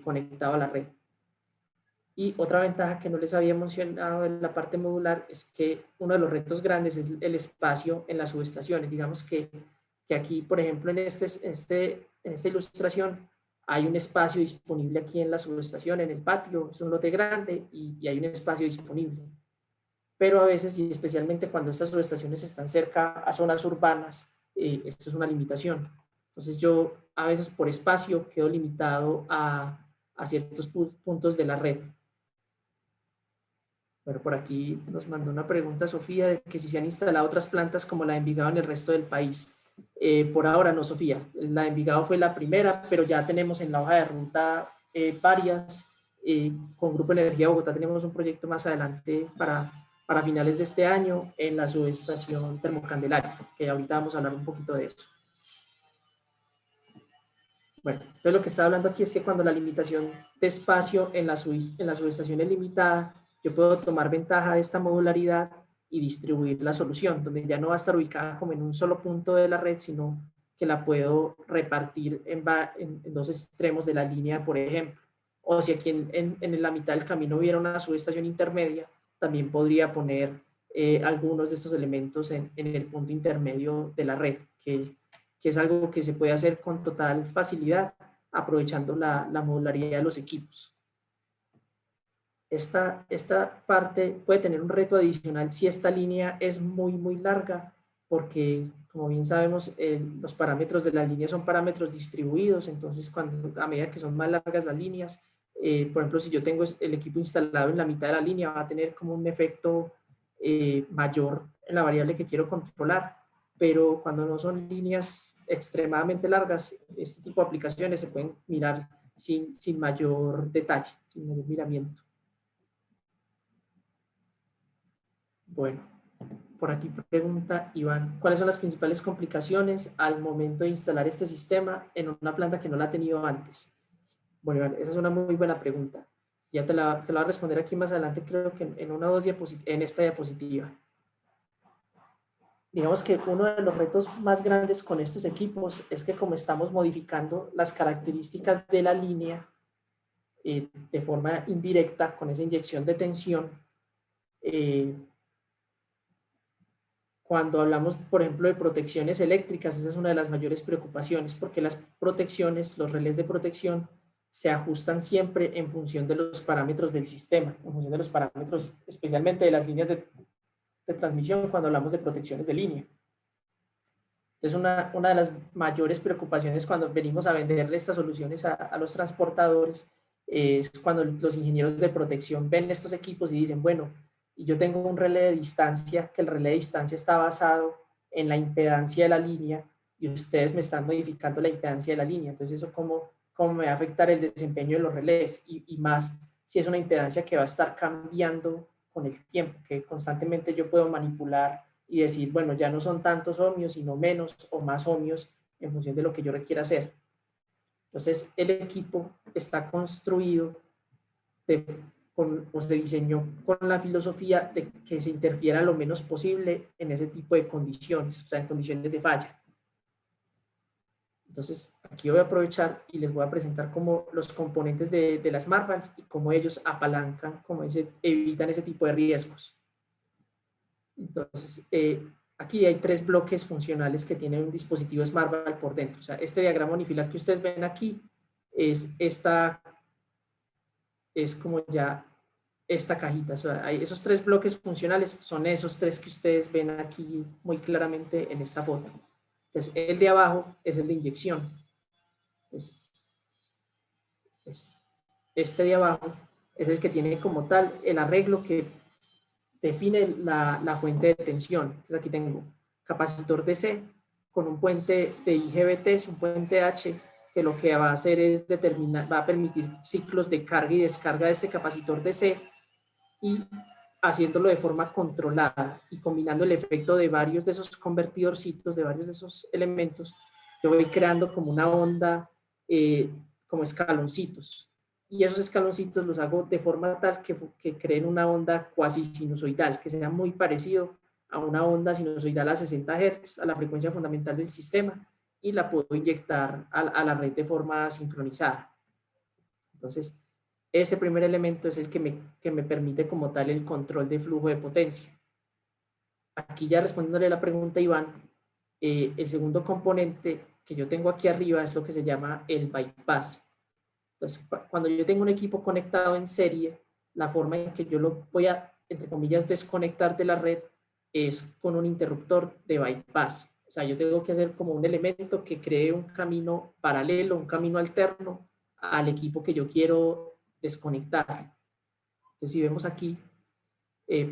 conectado a la red. Y otra ventaja que no les había mencionado en la parte modular es que uno de los retos grandes es el espacio en las subestaciones. Digamos que aquí, por ejemplo, en esta ilustración, hay un espacio disponible aquí en la subestación, en el patio, es un lote grande y hay un espacio disponible. Pero a veces, y especialmente cuando estas subestaciones están cerca a zonas urbanas, esto es una limitación. Entonces yo a veces por espacio quedo limitado a ciertos puntos de la red. Bueno, por aquí nos mandó una pregunta Sofía de que si se han instalado otras plantas como la de Envigado en el resto del país. Por ahora no, Sofía. La de Envigado fue la primera, pero ya tenemos en la hoja de ruta varias. Con Grupo Energía Bogotá tenemos un proyecto más adelante para finales de este año en la subestación Termocandelaria, que ahorita vamos a hablar un poquito de eso. Bueno, entonces lo que está hablando aquí es que cuando la limitación de espacio en la subestación es limitada, yo puedo tomar ventaja de esta modularidad y distribuir la solución, donde ya no va a estar ubicada como en un solo punto de la red, sino que la puedo repartir en dos extremos de la línea, por ejemplo. O si aquí en la mitad del camino hubiera una subestación intermedia, también podría poner algunos de estos elementos en el punto intermedio de la red, que es algo que se puede hacer con total facilidad, aprovechando la modularidad de los equipos. Esta parte puede tener un reto adicional si esta línea es muy larga, porque como bien sabemos, los parámetros de la línea son parámetros distribuidos, entonces a medida que son más largas las líneas, por ejemplo, si yo tengo el equipo instalado en la mitad de la línea, va a tener como un efecto mayor en la variable que quiero controlar, pero cuando no son líneas extremadamente largas, este tipo de aplicaciones se pueden mirar sin mayor detalle, sin mayor miramiento. Bueno, por aquí pregunta Iván, ¿cuáles son las principales complicaciones al momento de instalar este sistema en una planta que no la ha tenido antes? Bueno, Iván, esa es una muy buena pregunta. Ya te la voy a responder aquí más adelante, creo que en una o dos diapositivas, en esta diapositiva. Digamos que uno de los retos más grandes con estos equipos es que como estamos modificando las características de la línea de forma indirecta con esa inyección de tensión, cuando hablamos, por ejemplo, de protecciones eléctricas, esa es una de las mayores preocupaciones, porque las protecciones, los relés de protección, se ajustan siempre en función de los parámetros del sistema, en función de los parámetros especialmente de las líneas de transmisión cuando hablamos de protecciones de línea. Entonces, una de las mayores preocupaciones cuando venimos a venderle estas soluciones a los transportadores es cuando los ingenieros de protección ven estos equipos y dicen, bueno, y yo tengo un relé de distancia, que el relé de distancia está basado en la impedancia de la línea y ustedes me están modificando la impedancia de la línea. Entonces, ¿eso cómo me va a afectar el desempeño de los relés? Y más si es una impedancia que va a estar cambiando con el tiempo, que constantemente yo puedo manipular y decir, bueno, ya no son tantos ohmios, sino menos o más ohmios en función de lo que yo requiera hacer. Entonces, el equipo está construido o se diseñó con la filosofía de que se interfiera lo menos posible en ese tipo de condiciones, o sea, en condiciones de falla. Entonces, aquí voy a aprovechar y les voy a presentar como los componentes de la SmartValve y cómo ellos apalancan, cómo evitan ese tipo de riesgos. Entonces, aquí hay 3 bloques funcionales que tiene un dispositivo SmartValve por dentro. O sea, este diagrama unifilar que ustedes ven aquí es como ya esta cajita. O sea, hay esos 3 bloques funcionales, son esos 3 que ustedes ven aquí muy claramente en esta foto. Entonces, el de abajo es el de inyección. Entonces, este de abajo es el que tiene como tal el arreglo que define la fuente de tensión. Entonces aquí tengo capacitor DC con un puente de IGBT, es un puente H, que lo que va a hacer es va a permitir ciclos de carga y descarga de este capacitor DC y haciéndolo de forma controlada y combinando el efecto de varios de esos convertidorcitos, de varios de esos elementos, yo voy creando como una onda, como escaloncitos. Y esos escaloncitos los hago de forma tal que creen una onda cuasi sinusoidal, que sea muy parecido a una onda sinusoidal a 60 Hz, a la frecuencia fundamental del sistema, y la puedo inyectar a la red de forma sincronizada. Entonces, ese primer elemento es el que me permite como tal el control de flujo de potencia. Aquí ya respondiéndole la pregunta a Iván, el segundo componente que yo tengo aquí arriba es lo que se llama el bypass. Entonces, cuando yo tengo un equipo conectado en serie, la forma en que yo lo voy a, entre comillas, desconectar de la red es con un interruptor de bypass. O sea, yo tengo que hacer como un elemento que cree un camino paralelo, un camino alterno al equipo que yo quiero desconectar. Entonces, si vemos aquí,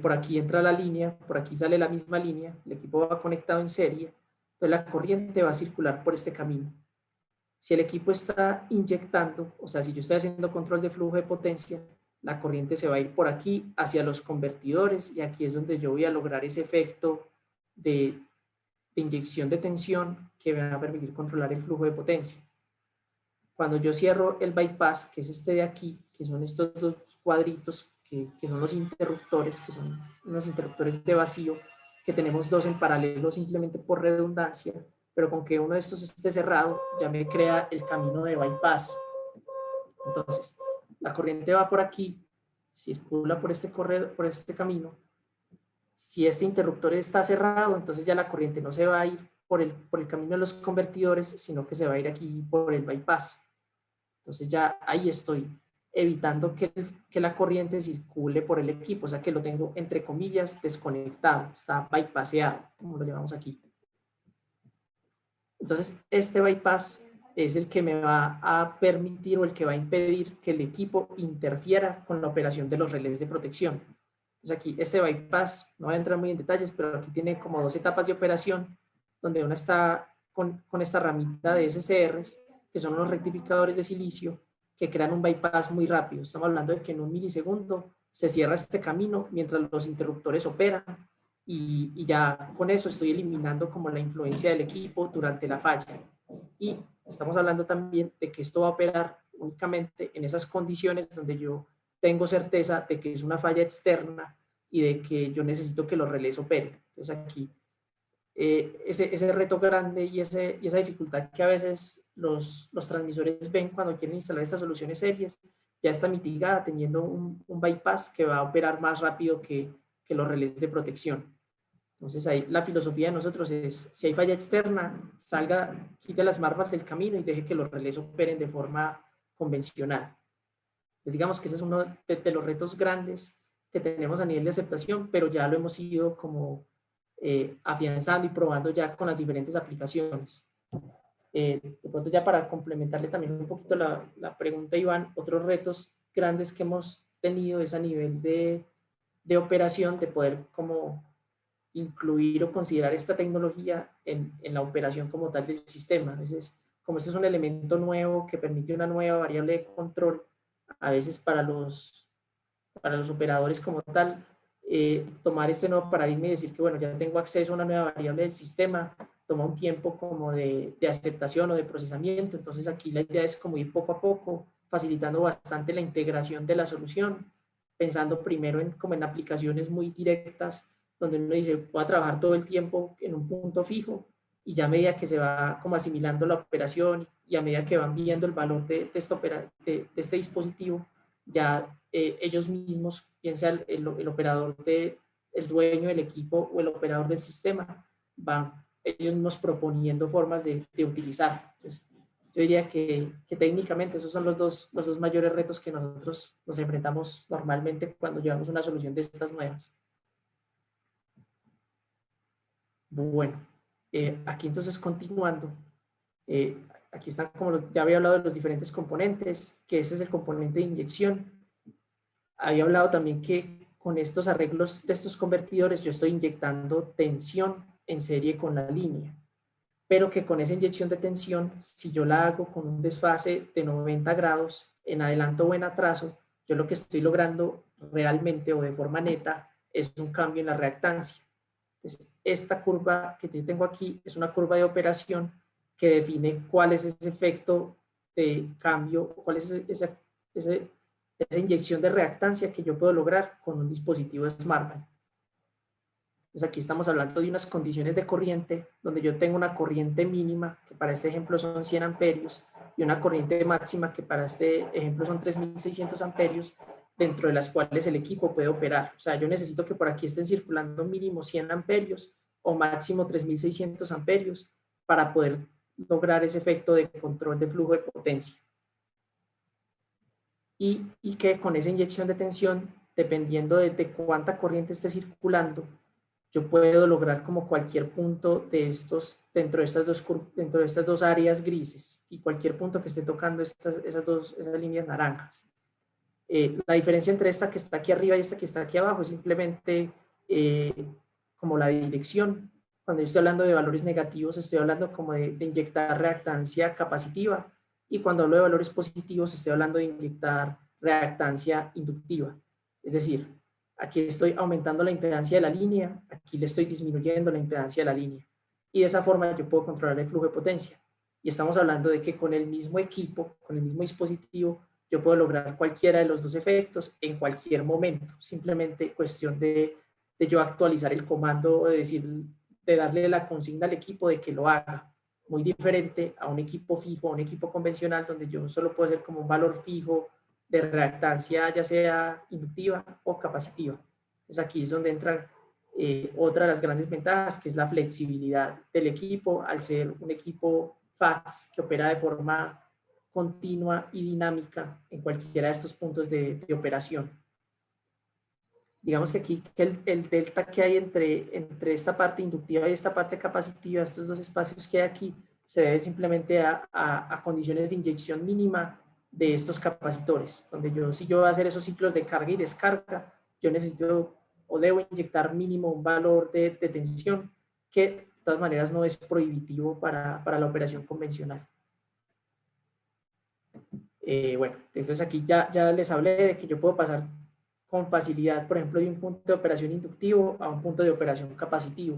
por aquí entra la línea, por aquí sale la misma línea, el equipo va conectado en serie, entonces la corriente va a circular por este camino. Si el equipo está inyectando, o sea, si yo estoy haciendo control de flujo de potencia, la corriente se va a ir por aquí hacia los convertidores y aquí es donde yo voy a lograr ese efecto de inyección de tensión que me va a permitir controlar el flujo de potencia. Cuando yo cierro el bypass, que es este de aquí, que son estos 2 cuadritos, que son los interruptores, que son unos interruptores de vacío, que tenemos 2 en paralelo simplemente por redundancia, pero con que uno de estos esté cerrado, ya me crea el camino de bypass. Entonces, la corriente va por aquí, circula por este camino. Si este interruptor está cerrado, entonces ya la corriente no se va a ir por el camino de los convertidores, sino que se va a ir aquí por el bypass. Entonces ya ahí estoy evitando que la corriente circule por el equipo, o sea que lo tengo entre comillas desconectado, está bypasseado, como lo llamamos aquí. Entonces este bypass es el que me va a permitir o el que va a impedir que el equipo interfiera con la operación de los relés de protección. Entonces aquí este bypass, no voy a entrar muy en detalles, pero aquí tiene como 2 etapas de operación, donde una está con esta ramita de SCRs, que son los rectificadores de silicio, que crean un bypass muy rápido. Estamos hablando de que en 1 milisegundo se cierra este camino mientras los interruptores operan y ya con eso estoy eliminando como la influencia del equipo durante la falla. Y estamos hablando también de que esto va a operar únicamente en esas condiciones donde yo tengo certeza de que es una falla externa y de que yo necesito que los relés operen. Entonces aquí ese reto grande y esa dificultad que a veces los transmisores ven cuando quieren instalar estas soluciones serias, ya está mitigada teniendo un bypass que va a operar más rápido que los relés de protección. Entonces ahí la filosofía de nosotros es, si hay falla externa, quite las marvas del camino y deje que los relés operen de forma convencional. Entonces digamos que ese es uno de los retos grandes que tenemos a nivel de aceptación, pero ya lo hemos ido como afianzando y probando ya con las diferentes aplicaciones. De pronto ya para complementarle también un poquito la pregunta, Iván, otros retos grandes que hemos tenido es a nivel de operación, de poder como incluir o considerar esta tecnología en la operación como tal del sistema. A veces, como este es un elemento nuevo que permite una nueva variable de control, a veces para los operadores como tal, tomar este nuevo paradigma y decir que, bueno, ya tengo acceso a una nueva variable del sistema, toma un tiempo como de aceptación o de procesamiento. Entonces aquí la idea es como ir poco a poco, facilitando bastante la integración de la solución, pensando primero como en aplicaciones muy directas, donde uno dice, voy a trabajar todo el tiempo en un punto fijo, y ya a medida que se va como asimilando la operación y a medida que van viendo el valor de este dispositivo, ya ellos mismos, bien sea el operador, el dueño del equipo o el operador del sistema, van ellos mismos proponiendo formas de utilizarlo. Entonces, yo diría que técnicamente esos son los dos mayores retos que nosotros nos enfrentamos normalmente cuando llevamos una solución de estas nuevas. Bueno, aquí entonces continuando, aquí están como ya había hablado de los diferentes componentes, que ese es el componente de inyección. Había hablado también que con estos arreglos de estos convertidores yo estoy inyectando tensión en serie con la línea, pero que con esa inyección de tensión, si yo la hago con un desfase de 90 grados en adelanto o en atraso, yo lo que estoy logrando realmente o de forma neta es un cambio en la reactancia. Entonces, esta curva que yo tengo aquí es una curva de operación que define cuál es ese efecto de cambio, cuál es esa inyección de reactancia que yo puedo lograr con un dispositivo SmartBand. Entonces aquí estamos hablando de unas condiciones de corriente donde yo tengo una corriente mínima, que para este ejemplo son 100 amperios, y una corriente máxima que para este ejemplo son 3600 amperios, dentro de las cuales el equipo puede operar. O sea, yo necesito que por aquí estén circulando mínimo 100 amperios o máximo 3600 amperios para poder lograr ese efecto de control de flujo de potencia. Y que con esa inyección de tensión, dependiendo de cuánta corriente esté circulando, yo puedo lograr como cualquier punto de estos, dentro de estas dos áreas grises, y cualquier punto que esté tocando esas líneas naranjas. La diferencia entre esta que está aquí arriba y esta que está aquí abajo es simplemente como la dirección. Cuando yo estoy hablando de valores negativos, estoy hablando como de inyectar reactancia capacitiva, y cuando hablo de valores positivos, estoy hablando de inyectar reactancia inductiva. Es decir, aquí estoy aumentando la impedancia de la línea, aquí le estoy disminuyendo la impedancia de la línea. Y de esa forma yo puedo controlar el flujo de potencia. Y estamos hablando de que con el mismo equipo, con el mismo dispositivo, yo puedo lograr cualquiera de los dos efectos en cualquier momento. Simplemente cuestión de yo actualizar el comando, de darle la consigna al equipo de que lo haga. Muy diferente a un equipo fijo, a un equipo convencional, donde yo solo puedo hacer como un valor fijo de reactancia, ya sea inductiva o capacitiva. Entonces aquí es donde entra otra de las grandes ventajas, que es la flexibilidad del equipo, al ser un equipo FACS que opera de forma continua y dinámica en cualquiera de estos puntos de operación. Digamos que aquí el delta que hay entre esta parte inductiva y esta parte capacitiva, estos dos espacios que hay aquí, se debe simplemente a condiciones de inyección mínima de estos capacitores, donde si yo voy a hacer esos ciclos de carga y descarga, yo necesito o debo inyectar mínimo un valor de tensión que de todas maneras no es prohibitivo para la operación convencional. Bueno, entonces aquí ya les hablé de que yo puedo pasar con facilidad, por ejemplo, de un punto de operación inductivo a un punto de operación capacitivo.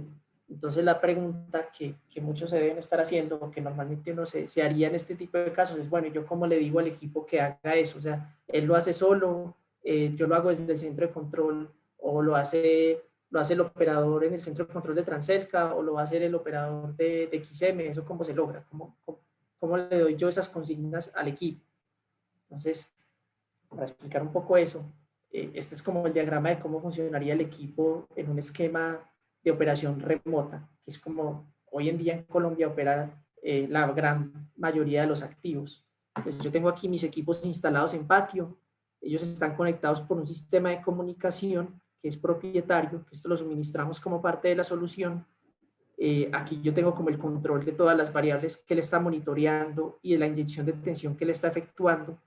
Entonces la pregunta que muchos se deben estar haciendo, o que normalmente uno se haría en este tipo de casos, es, bueno, ¿yo cómo le digo al equipo que haga eso? O sea, ¿él lo hace solo? ¿Yo lo hago desde el centro de control? ¿O lo hace el operador en el centro de control de Transelca? ¿O lo va a hacer el operador de XM? ¿Eso cómo se logra? ¿Cómo le doy yo esas consignas al equipo? Entonces, para explicar un poco eso, este es como el diagrama de cómo funcionaría el equipo en un esquema de operación remota, que es como hoy en día en Colombia opera la gran mayoría de los activos. Entonces yo tengo aquí mis equipos instalados en patio, ellos están conectados por un sistema de comunicación que es propietario, que esto lo suministramos como parte de la solución. Aquí yo tengo como el control de todas las variables que él está monitoreando y de la inyección de tensión que él está efectuando,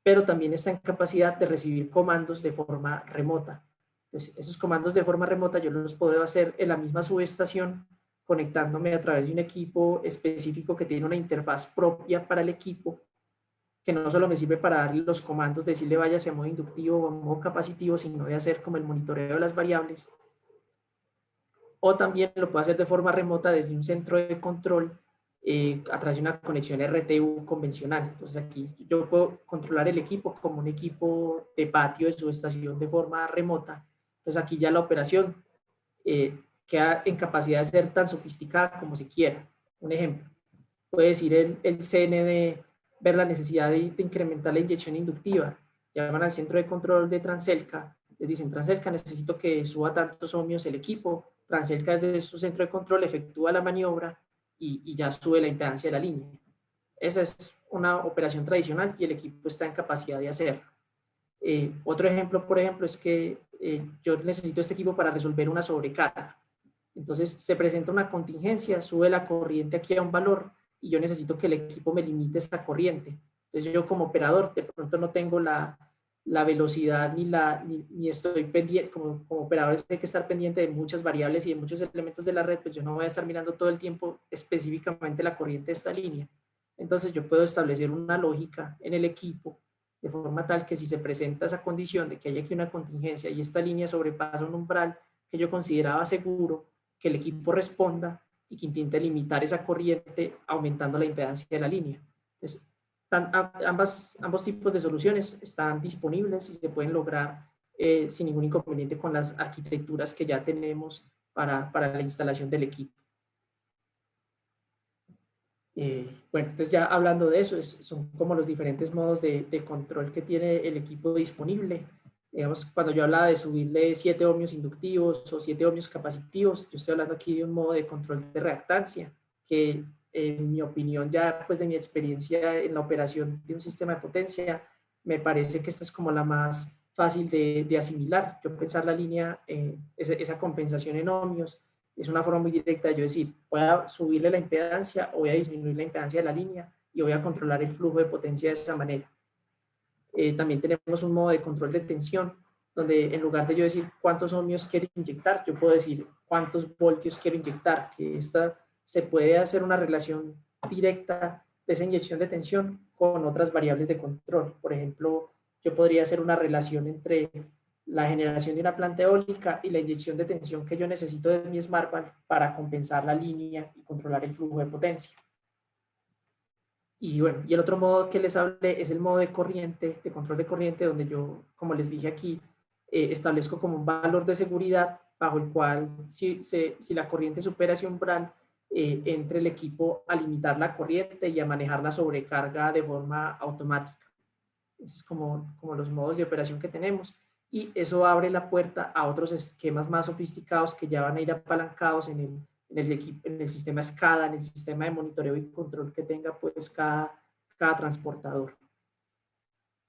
pero también está en capacidad de recibir comandos de forma remota. Entonces, esos comandos de forma remota yo los puedo hacer en la misma subestación, conectándome a través de un equipo específico que tiene una interfaz propia para el equipo, que no solo me sirve para darle los comandos, decirle vaya hacia modo inductivo o modo capacitivo, sino de hacer como el monitoreo de las variables. O también lo puedo hacer de forma remota desde un centro de control a través de una conexión RTU convencional. Entonces aquí yo puedo controlar el equipo como un equipo de patio de subestación de forma remota. Entonces aquí ya la operación queda en capacidad de ser tan sofisticada como se quiera. Un ejemplo, puede decir el CND, ver la necesidad de incrementar la inyección inductiva. Llaman al centro de control de Transelca, les dicen, Transelca, necesito que suba tantos ohmios el equipo. Transelca desde su centro de control efectúa la maniobra y ya sube la impedancia de la línea. Esa es una operación tradicional y el equipo está en capacidad de hacerlo. Otro ejemplo, por ejemplo, es que yo necesito este equipo para resolver una sobrecarga. Entonces se presenta una contingencia, sube la corriente aquí a un valor y yo necesito que el equipo me limite esa corriente. Entonces yo como operador de pronto no tengo la velocidad ni estoy pendiente, como operador hay que estar pendiente de muchas variables y de muchos elementos de la red, pues yo no voy a estar mirando todo el tiempo específicamente la corriente de esta línea. Entonces yo puedo establecer una lógica en el equipo de forma tal que si se presenta esa condición de que hay aquí una contingencia y esta línea sobrepasa un umbral que yo consideraba seguro, que el equipo responda y que intente limitar esa corriente aumentando la impedancia de la línea. Entonces, ambos tipos de soluciones están disponibles y se pueden lograr sin ningún inconveniente con las arquitecturas que ya tenemos para la instalación del equipo. Bueno, entonces ya hablando de eso, son como los diferentes modos de control que tiene el equipo disponible. Digamos, cuando yo hablaba de subirle 7 ohmios inductivos o 7 ohmios capacitivos, yo estoy hablando aquí de un modo de control de reactancia, que en mi opinión, ya pues de mi experiencia en la operación de un sistema de potencia, me parece que esta es como la más fácil de asimilar. Yo pensar la línea, esa compensación en ohmios, es una forma muy directa de yo decir, voy a subirle la impedancia o voy a disminuir la impedancia de la línea y voy a controlar el flujo de potencia de esa manera. También tenemos un modo de control de tensión, donde en lugar de yo decir cuántos ohmios quiero inyectar, yo puedo decir cuántos voltios quiero inyectar, que esta se puede hacer una relación directa de esa inyección de tensión con otras variables de control. Por ejemplo, yo podría hacer una relación entre la generación de una planta eólica y la inyección de tensión que yo necesito de mi SmartBand para compensar la línea y controlar el flujo de potencia. Y bueno, y el otro modo que les hablé es el modo de corriente, de control de corriente, donde yo, como les dije aquí, establezco como un valor de seguridad bajo el cual si la corriente supera ese umbral, entre el equipo a limitar la corriente y a manejar la sobrecarga de forma automática. Es como los modos de operación que tenemos. Y eso abre la puerta a otros esquemas más sofisticados que ya van a ir apalancados en el sistema SCADA, en el sistema de monitoreo y control que tenga pues cada transportador.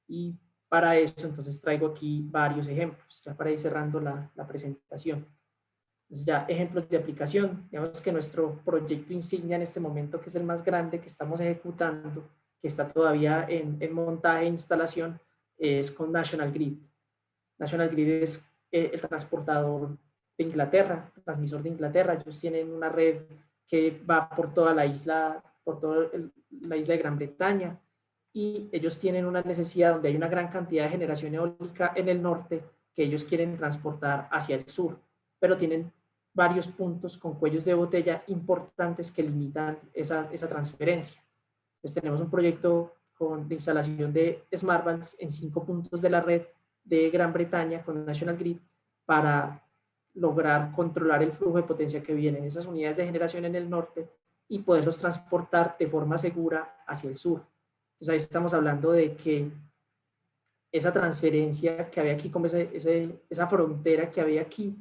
Y para eso entonces traigo aquí varios ejemplos, ya para ir cerrando la presentación. Entonces ya ejemplos de aplicación, digamos que nuestro proyecto insignia en este momento, que es el más grande que estamos ejecutando, que está todavía en montaje e instalación, es con National Grid. National Grid es el transportador de Inglaterra, el transmisor de Inglaterra. Ellos tienen una red que va por toda la isla, por toda la isla de Gran Bretaña, y ellos tienen una necesidad donde hay una gran cantidad de generación eólica en el norte que ellos quieren transportar hacia el sur, pero tienen varios puntos con cuellos de botella importantes que limitan esa transferencia. Entonces tenemos un proyecto de instalación de SmartBands en 5 puntos de la red de Gran Bretaña con National Grid para lograr controlar el flujo de potencia que viene en esas unidades de generación en el norte y poderlos transportar de forma segura hacia el sur. Entonces ahí estamos hablando de que esa transferencia que había aquí, como esa frontera que había aquí,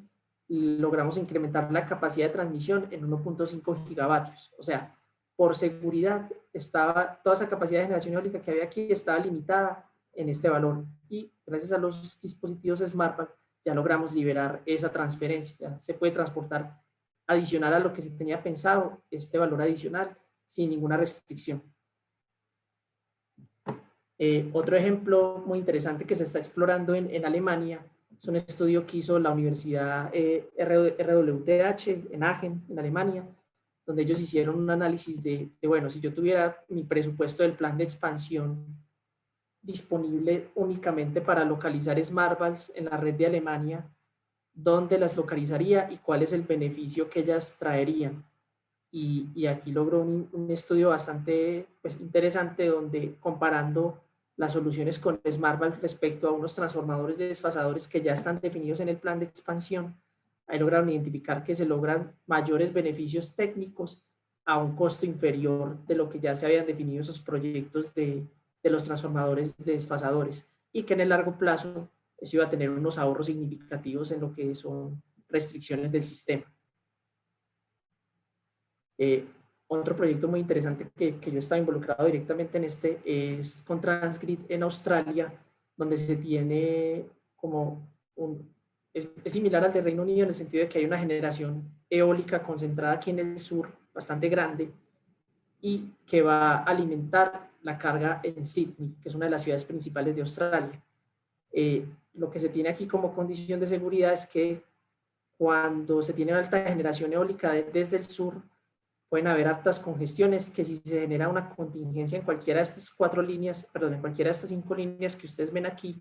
logramos incrementar la capacidad de transmisión en 1.5 gigavatios. O sea, por seguridad, toda esa capacidad de generación eólica que había aquí estaba limitada en este valor. Y gracias a los dispositivos SmartValve ya logramos liberar esa transferencia. Ya se puede transportar adicional a lo que se tenía pensado, este valor adicional, sin ninguna restricción. Otro ejemplo muy interesante que se está explorando en Alemania es un estudio que hizo la Universidad RWTH en Aachen, en Alemania, donde ellos hicieron un análisis bueno, si yo tuviera mi presupuesto del plan de expansión disponible únicamente para localizar SmartValves en la red de Alemania, ¿dónde las localizaría y cuál es el beneficio que ellas traerían? Y aquí logró un estudio bastante pues, interesante donde comparando las soluciones con SmartValve respecto a unos transformadores de desfasadores que ya están definidos en el plan de expansión, ahí lograron identificar que se logran mayores beneficios técnicos a un costo inferior de lo que ya se habían definido esos proyectos de los transformadores de desfasadores, y que en el largo plazo eso iba a tener unos ahorros significativos en lo que son restricciones del sistema. Otro proyecto muy interesante que yo estaba involucrado directamente en este es con Transgrid en Australia, donde se tiene como es similar al de Reino Unido en el sentido de que hay una generación eólica concentrada aquí en el sur, bastante grande, y que va a alimentar la carga en Sydney, que es una de las ciudades principales de Australia. Lo que se tiene aquí como condición de seguridad es que cuando se tiene alta generación eólica desde el sur, pueden haber altas congestiones que si se genera una contingencia en cualquiera de estas 4 líneas, perdón, en cualquiera de estas 5 líneas que ustedes ven aquí,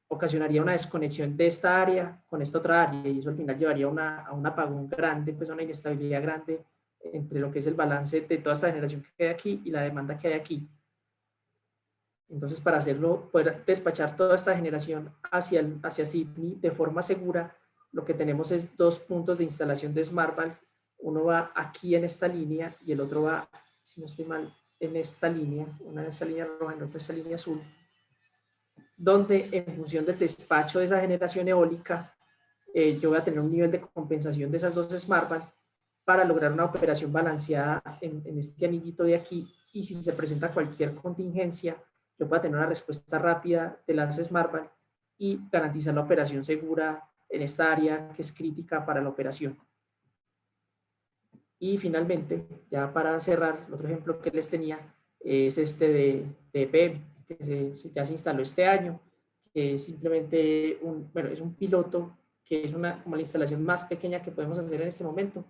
ocasionaría una desconexión de esta área con esta otra área, y eso al final llevaría a un apagón grande, pues a una inestabilidad grande entre lo que es el balance de toda esta generación que hay aquí y la demanda que hay aquí. Entonces, para hacerlo, poder despachar toda esta generación hacia Sydney de forma segura, lo que tenemos es 2 puntos de instalación de SmartValve. Uno va aquí en esta línea y el otro va, si no estoy mal, en esta línea, una en esta línea roja y otra en esta línea azul, donde en función del despacho de esa generación eólica, yo voy a tener un nivel de compensación de esas 2 SmartValve para lograr una operación balanceada en este anillito de aquí, y si se presenta cualquier contingencia, yo pueda tener una respuesta rápida de las SmartValve y garantizar la operación segura en esta área que es crítica para la operación. Y finalmente, ya para cerrar, el otro ejemplo que les tenía es este de EPM, que ya se instaló este año, que es simplemente es un piloto, que es como la instalación más pequeña que podemos hacer en este momento,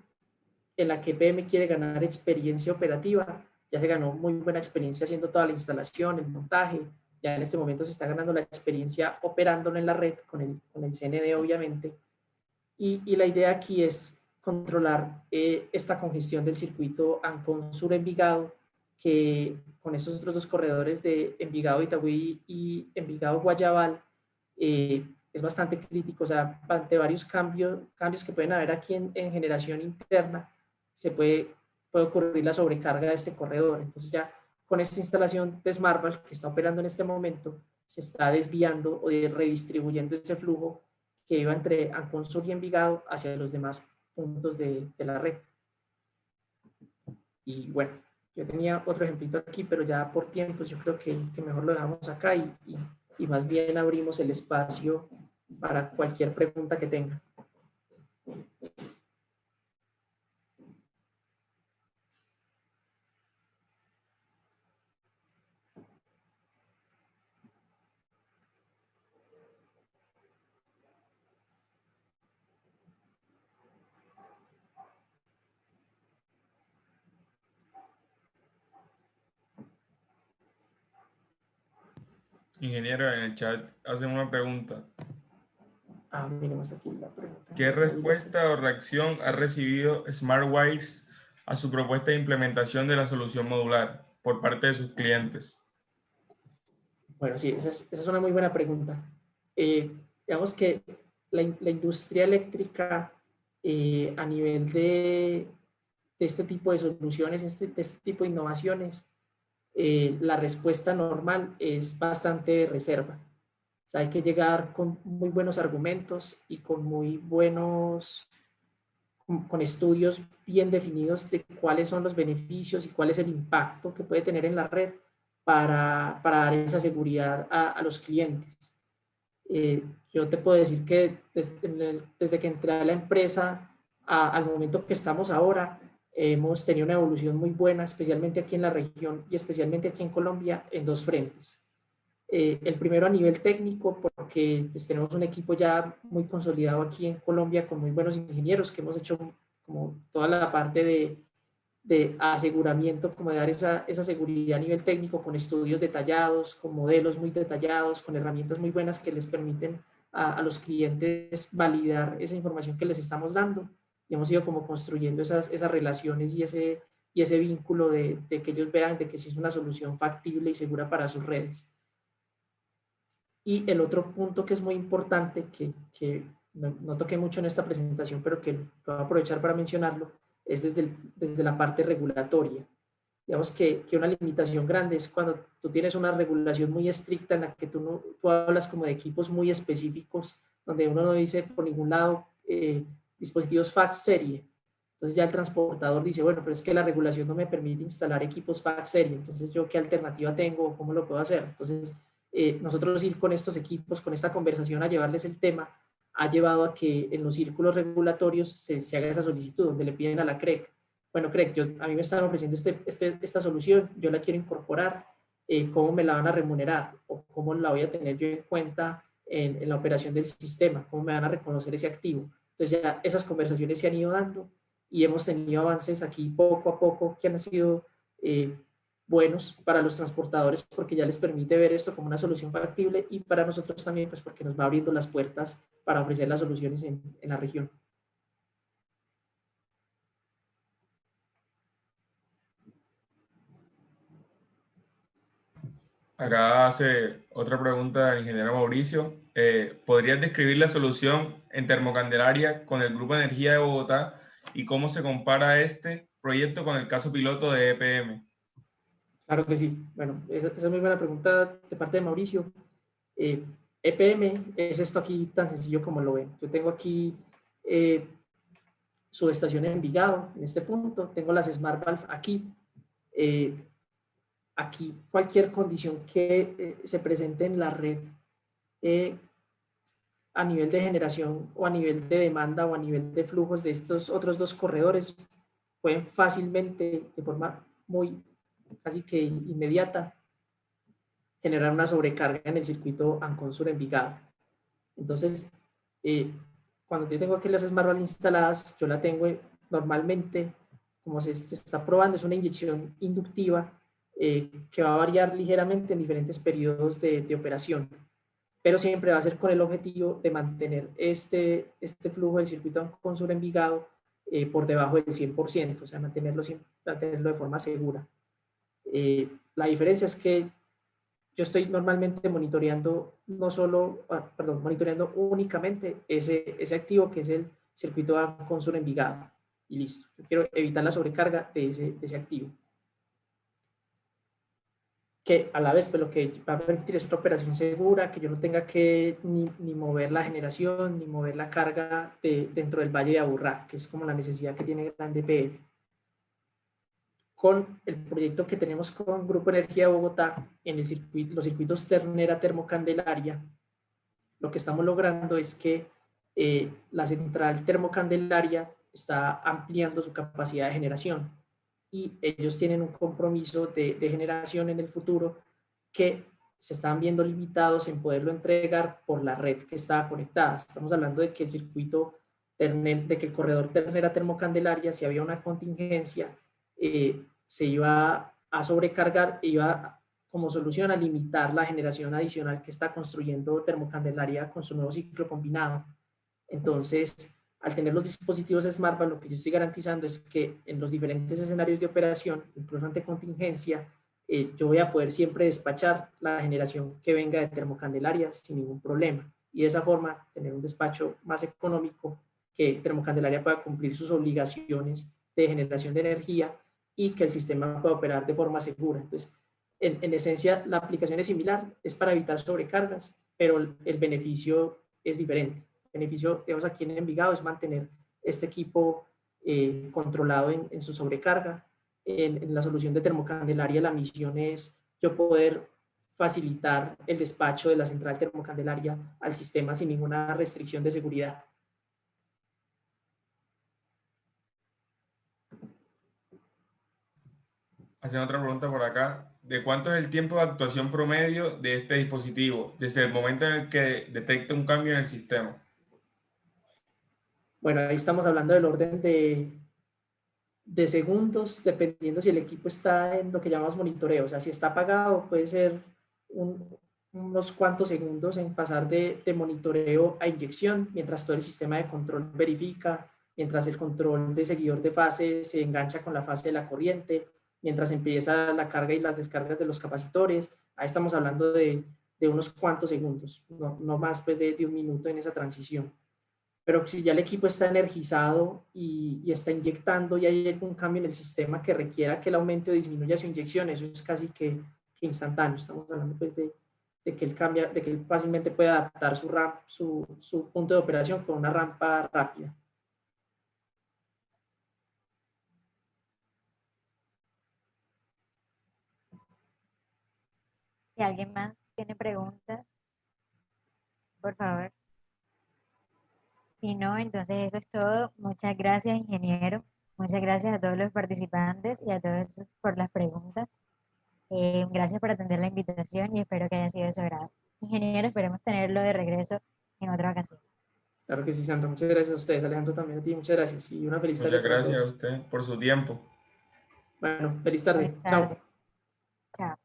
en la que EPM quiere ganar experiencia operativa. Ya se ganó muy buena experiencia haciendo toda la instalación, el montaje, ya en este momento se está ganando la experiencia operándolo en la red con el CND obviamente, y la idea aquí es controlar esta congestión del circuito Ancon Sur Envigado, que con estos otros 2 corredores de Envigado Itagüí y Envigado Guayabal es bastante crítico. O sea, ante varios cambios que pueden haber aquí en generación interna, puede ocurrir la sobrecarga de este corredor. Entonces ya con esta instalación de SmartValve que está operando en este momento, se está desviando o redistribuyendo ese flujo que iba entre Ancon Sur y Envigado hacia los demás puntos de la red. Y bueno, yo tenía otro ejemplito aquí, pero ya por tiempos yo creo que mejor lo dejamos acá y más bien abrimos el espacio para cualquier pregunta que tengan. Ingeniero, en el chat hacen una pregunta. Miremos aquí la pregunta. ¿Qué respuesta o reacción ha recibido SmartWires a su propuesta de implementación de la solución modular por parte de sus clientes? Bueno, sí, esa es una muy buena pregunta. Digamos que la industria eléctrica a nivel de este tipo de soluciones, de este tipo de innovaciones, la respuesta normal es bastante reserva. O sea, hay que llegar con muy buenos argumentos y con con estudios bien definidos de cuáles son los beneficios y cuál es el impacto que puede tener en la red para dar esa seguridad a los clientes. Yo te puedo decir que desde que entré a la empresa al momento que estamos ahora, hemos tenido una evolución muy buena, especialmente aquí en la región y especialmente aquí en Colombia, en dos frentes. El primero a nivel técnico, porque pues, tenemos un equipo ya muy consolidado aquí en Colombia con muy buenos ingenieros que hemos hecho como toda la parte de aseguramiento, como de dar esa seguridad a nivel técnico con estudios detallados, con modelos muy detallados, con herramientas muy buenas que les permiten a los clientes validar esa información que les estamos dando. Y hemos ido como construyendo esas relaciones y ese vínculo de que ellos vean de que sí es una solución factible y segura para sus redes. Y el otro punto que es muy importante, que no toqué mucho en esta presentación, pero que voy a aprovechar para mencionarlo, es desde la parte regulatoria. Digamos que una limitación grande es cuando tú tienes una regulación muy estricta en la que tú hablas como de equipos muy específicos, donde uno no dice por ningún lado dispositivos fax serie. Entonces ya el transportador dice, bueno, pero es que la regulación no me permite instalar equipos fax serie, entonces yo qué alternativa tengo, cómo lo puedo hacer. Entonces nosotros ir con estos equipos, con esta conversación a llevarles el tema, ha llevado a que en los círculos regulatorios se haga esa solicitud, donde le piden a la CREC, bueno, CREC, a mí me están ofreciendo esta solución, yo la quiero incorporar, ¿cómo me la van a remunerar? ¿O cómo la voy a tener yo en cuenta en la operación del sistema? ¿Cómo me van a reconocer ese activo? Entonces ya esas conversaciones se han ido dando y hemos tenido avances aquí poco a poco que han sido buenos para los transportadores porque ya les permite ver esto como una solución factible y para nosotros también pues porque nos va abriendo las puertas para ofrecer las soluciones en la región. Acá hace otra pregunta el ingeniero Mauricio. ¿Podrías describir la solución en Termocandelaria con el Grupo de Energía de Bogotá y cómo se compara este proyecto con el caso piloto de EPM? Claro que sí. Bueno, esa es muy buena pregunta de parte de Mauricio. EPM es esto aquí tan sencillo como lo ven. Yo tengo aquí subestación en Envigado, en este punto. Tengo las Smart Valve aquí. Aquí cualquier condición que se presente en la red a nivel de generación o a nivel de demanda o a nivel de flujos de estos otros dos corredores pueden fácilmente, de forma muy casi que inmediata, generar una sobrecarga en el circuito Anconsur Envigado. Entonces, cuando yo tengo aquí las Smart Valve instaladas, yo la tengo normalmente, como se está probando, es una inyección inductiva que va a variar ligeramente en diferentes periodos de operación, pero siempre va a ser con el objetivo de mantener este flujo del circuito Anconsur Envigado por debajo del 100%, o sea, mantenerlo de forma segura. La diferencia es que yo estoy normalmente monitoreando monitoreando únicamente ese activo que es el circuito Anconsur Envigado y listo. Yo quiero evitar la sobrecarga de ese activo. Que a la vez pues, lo que va a permitir es una operación segura, que yo no tenga que ni mover la generación, ni mover la carga dentro del Valle de Aburrá, que es como la necesidad que tiene Grande EPM. Con el proyecto que tenemos con Grupo Energía de Bogotá, en los circuitos ternera termocandelaria, lo que estamos logrando es que la central termocandelaria está ampliando su capacidad de generación y ellos tienen un compromiso de generación en el futuro que se están viendo limitados en poderlo entregar por la red que está conectada. Estamos hablando de que el circuito de que el corredor ternera termocandelaria, si había una contingencia, se iba a sobrecargar e iba como solución a limitar la generación adicional que está construyendo Termocandelaria con su nuevo ciclo combinado. Entonces, al tener los dispositivos Smart Valve, lo que yo estoy garantizando es que en los diferentes escenarios de operación, incluso ante contingencia, yo voy a poder siempre despachar la generación que venga de Termocandelaria sin ningún problema. Y de esa forma, tener un despacho más económico, que Termocandelaria pueda cumplir sus obligaciones de generación de energía y que el sistema pueda operar de forma segura. Entonces, en esencia, la aplicación es similar, es para evitar sobrecargas, pero el beneficio es diferente. El beneficio, digamos, aquí en Envigado es mantener este equipo controlado en su sobrecarga. En la solución de Termocandelaria la misión es yo poder facilitar el despacho de la central Termocandelaria al sistema sin ninguna restricción de seguridad. Hacen otra pregunta por acá. ¿De cuánto es el tiempo de actuación promedio de este dispositivo desde el momento en el que detecta un cambio en el sistema? Bueno, ahí estamos hablando del orden de segundos, dependiendo si el equipo está en lo que llamamos monitoreo. O sea, si está apagado, puede ser unos cuantos segundos en pasar de monitoreo a inyección, mientras todo el sistema de control verifica, mientras el control de seguidor de fase se engancha con la fase de la corriente, mientras empieza la carga y las descargas de los capacitores. Ahí estamos hablando de unos cuantos segundos, no más pues de un minuto en esa transición. Pero si ya el equipo está energizado y está inyectando y hay algún cambio en el sistema que requiera que él aumente o disminuya su inyección, eso es casi que instantáneo. Estamos hablando pues de que él cambia, de que él fácilmente puede adaptar su punto de operación con una rampa rápida. Si alguien más tiene preguntas, por favor. Si no, entonces eso es todo. Muchas gracias, ingeniero. Muchas gracias a todos los participantes y a todos por las preguntas. Gracias por atender la invitación y espero que haya sido de su agrado. Ingeniero, esperemos tenerlo de regreso en otra ocasión. Claro que sí, Sandra. Muchas gracias a ustedes. Alejandro, también a ti. Muchas gracias. Y una feliz tarde Muchas para gracias a todos. usted por su tiempo. Bueno, feliz tarde. Buenas Chao. tardes. Chao.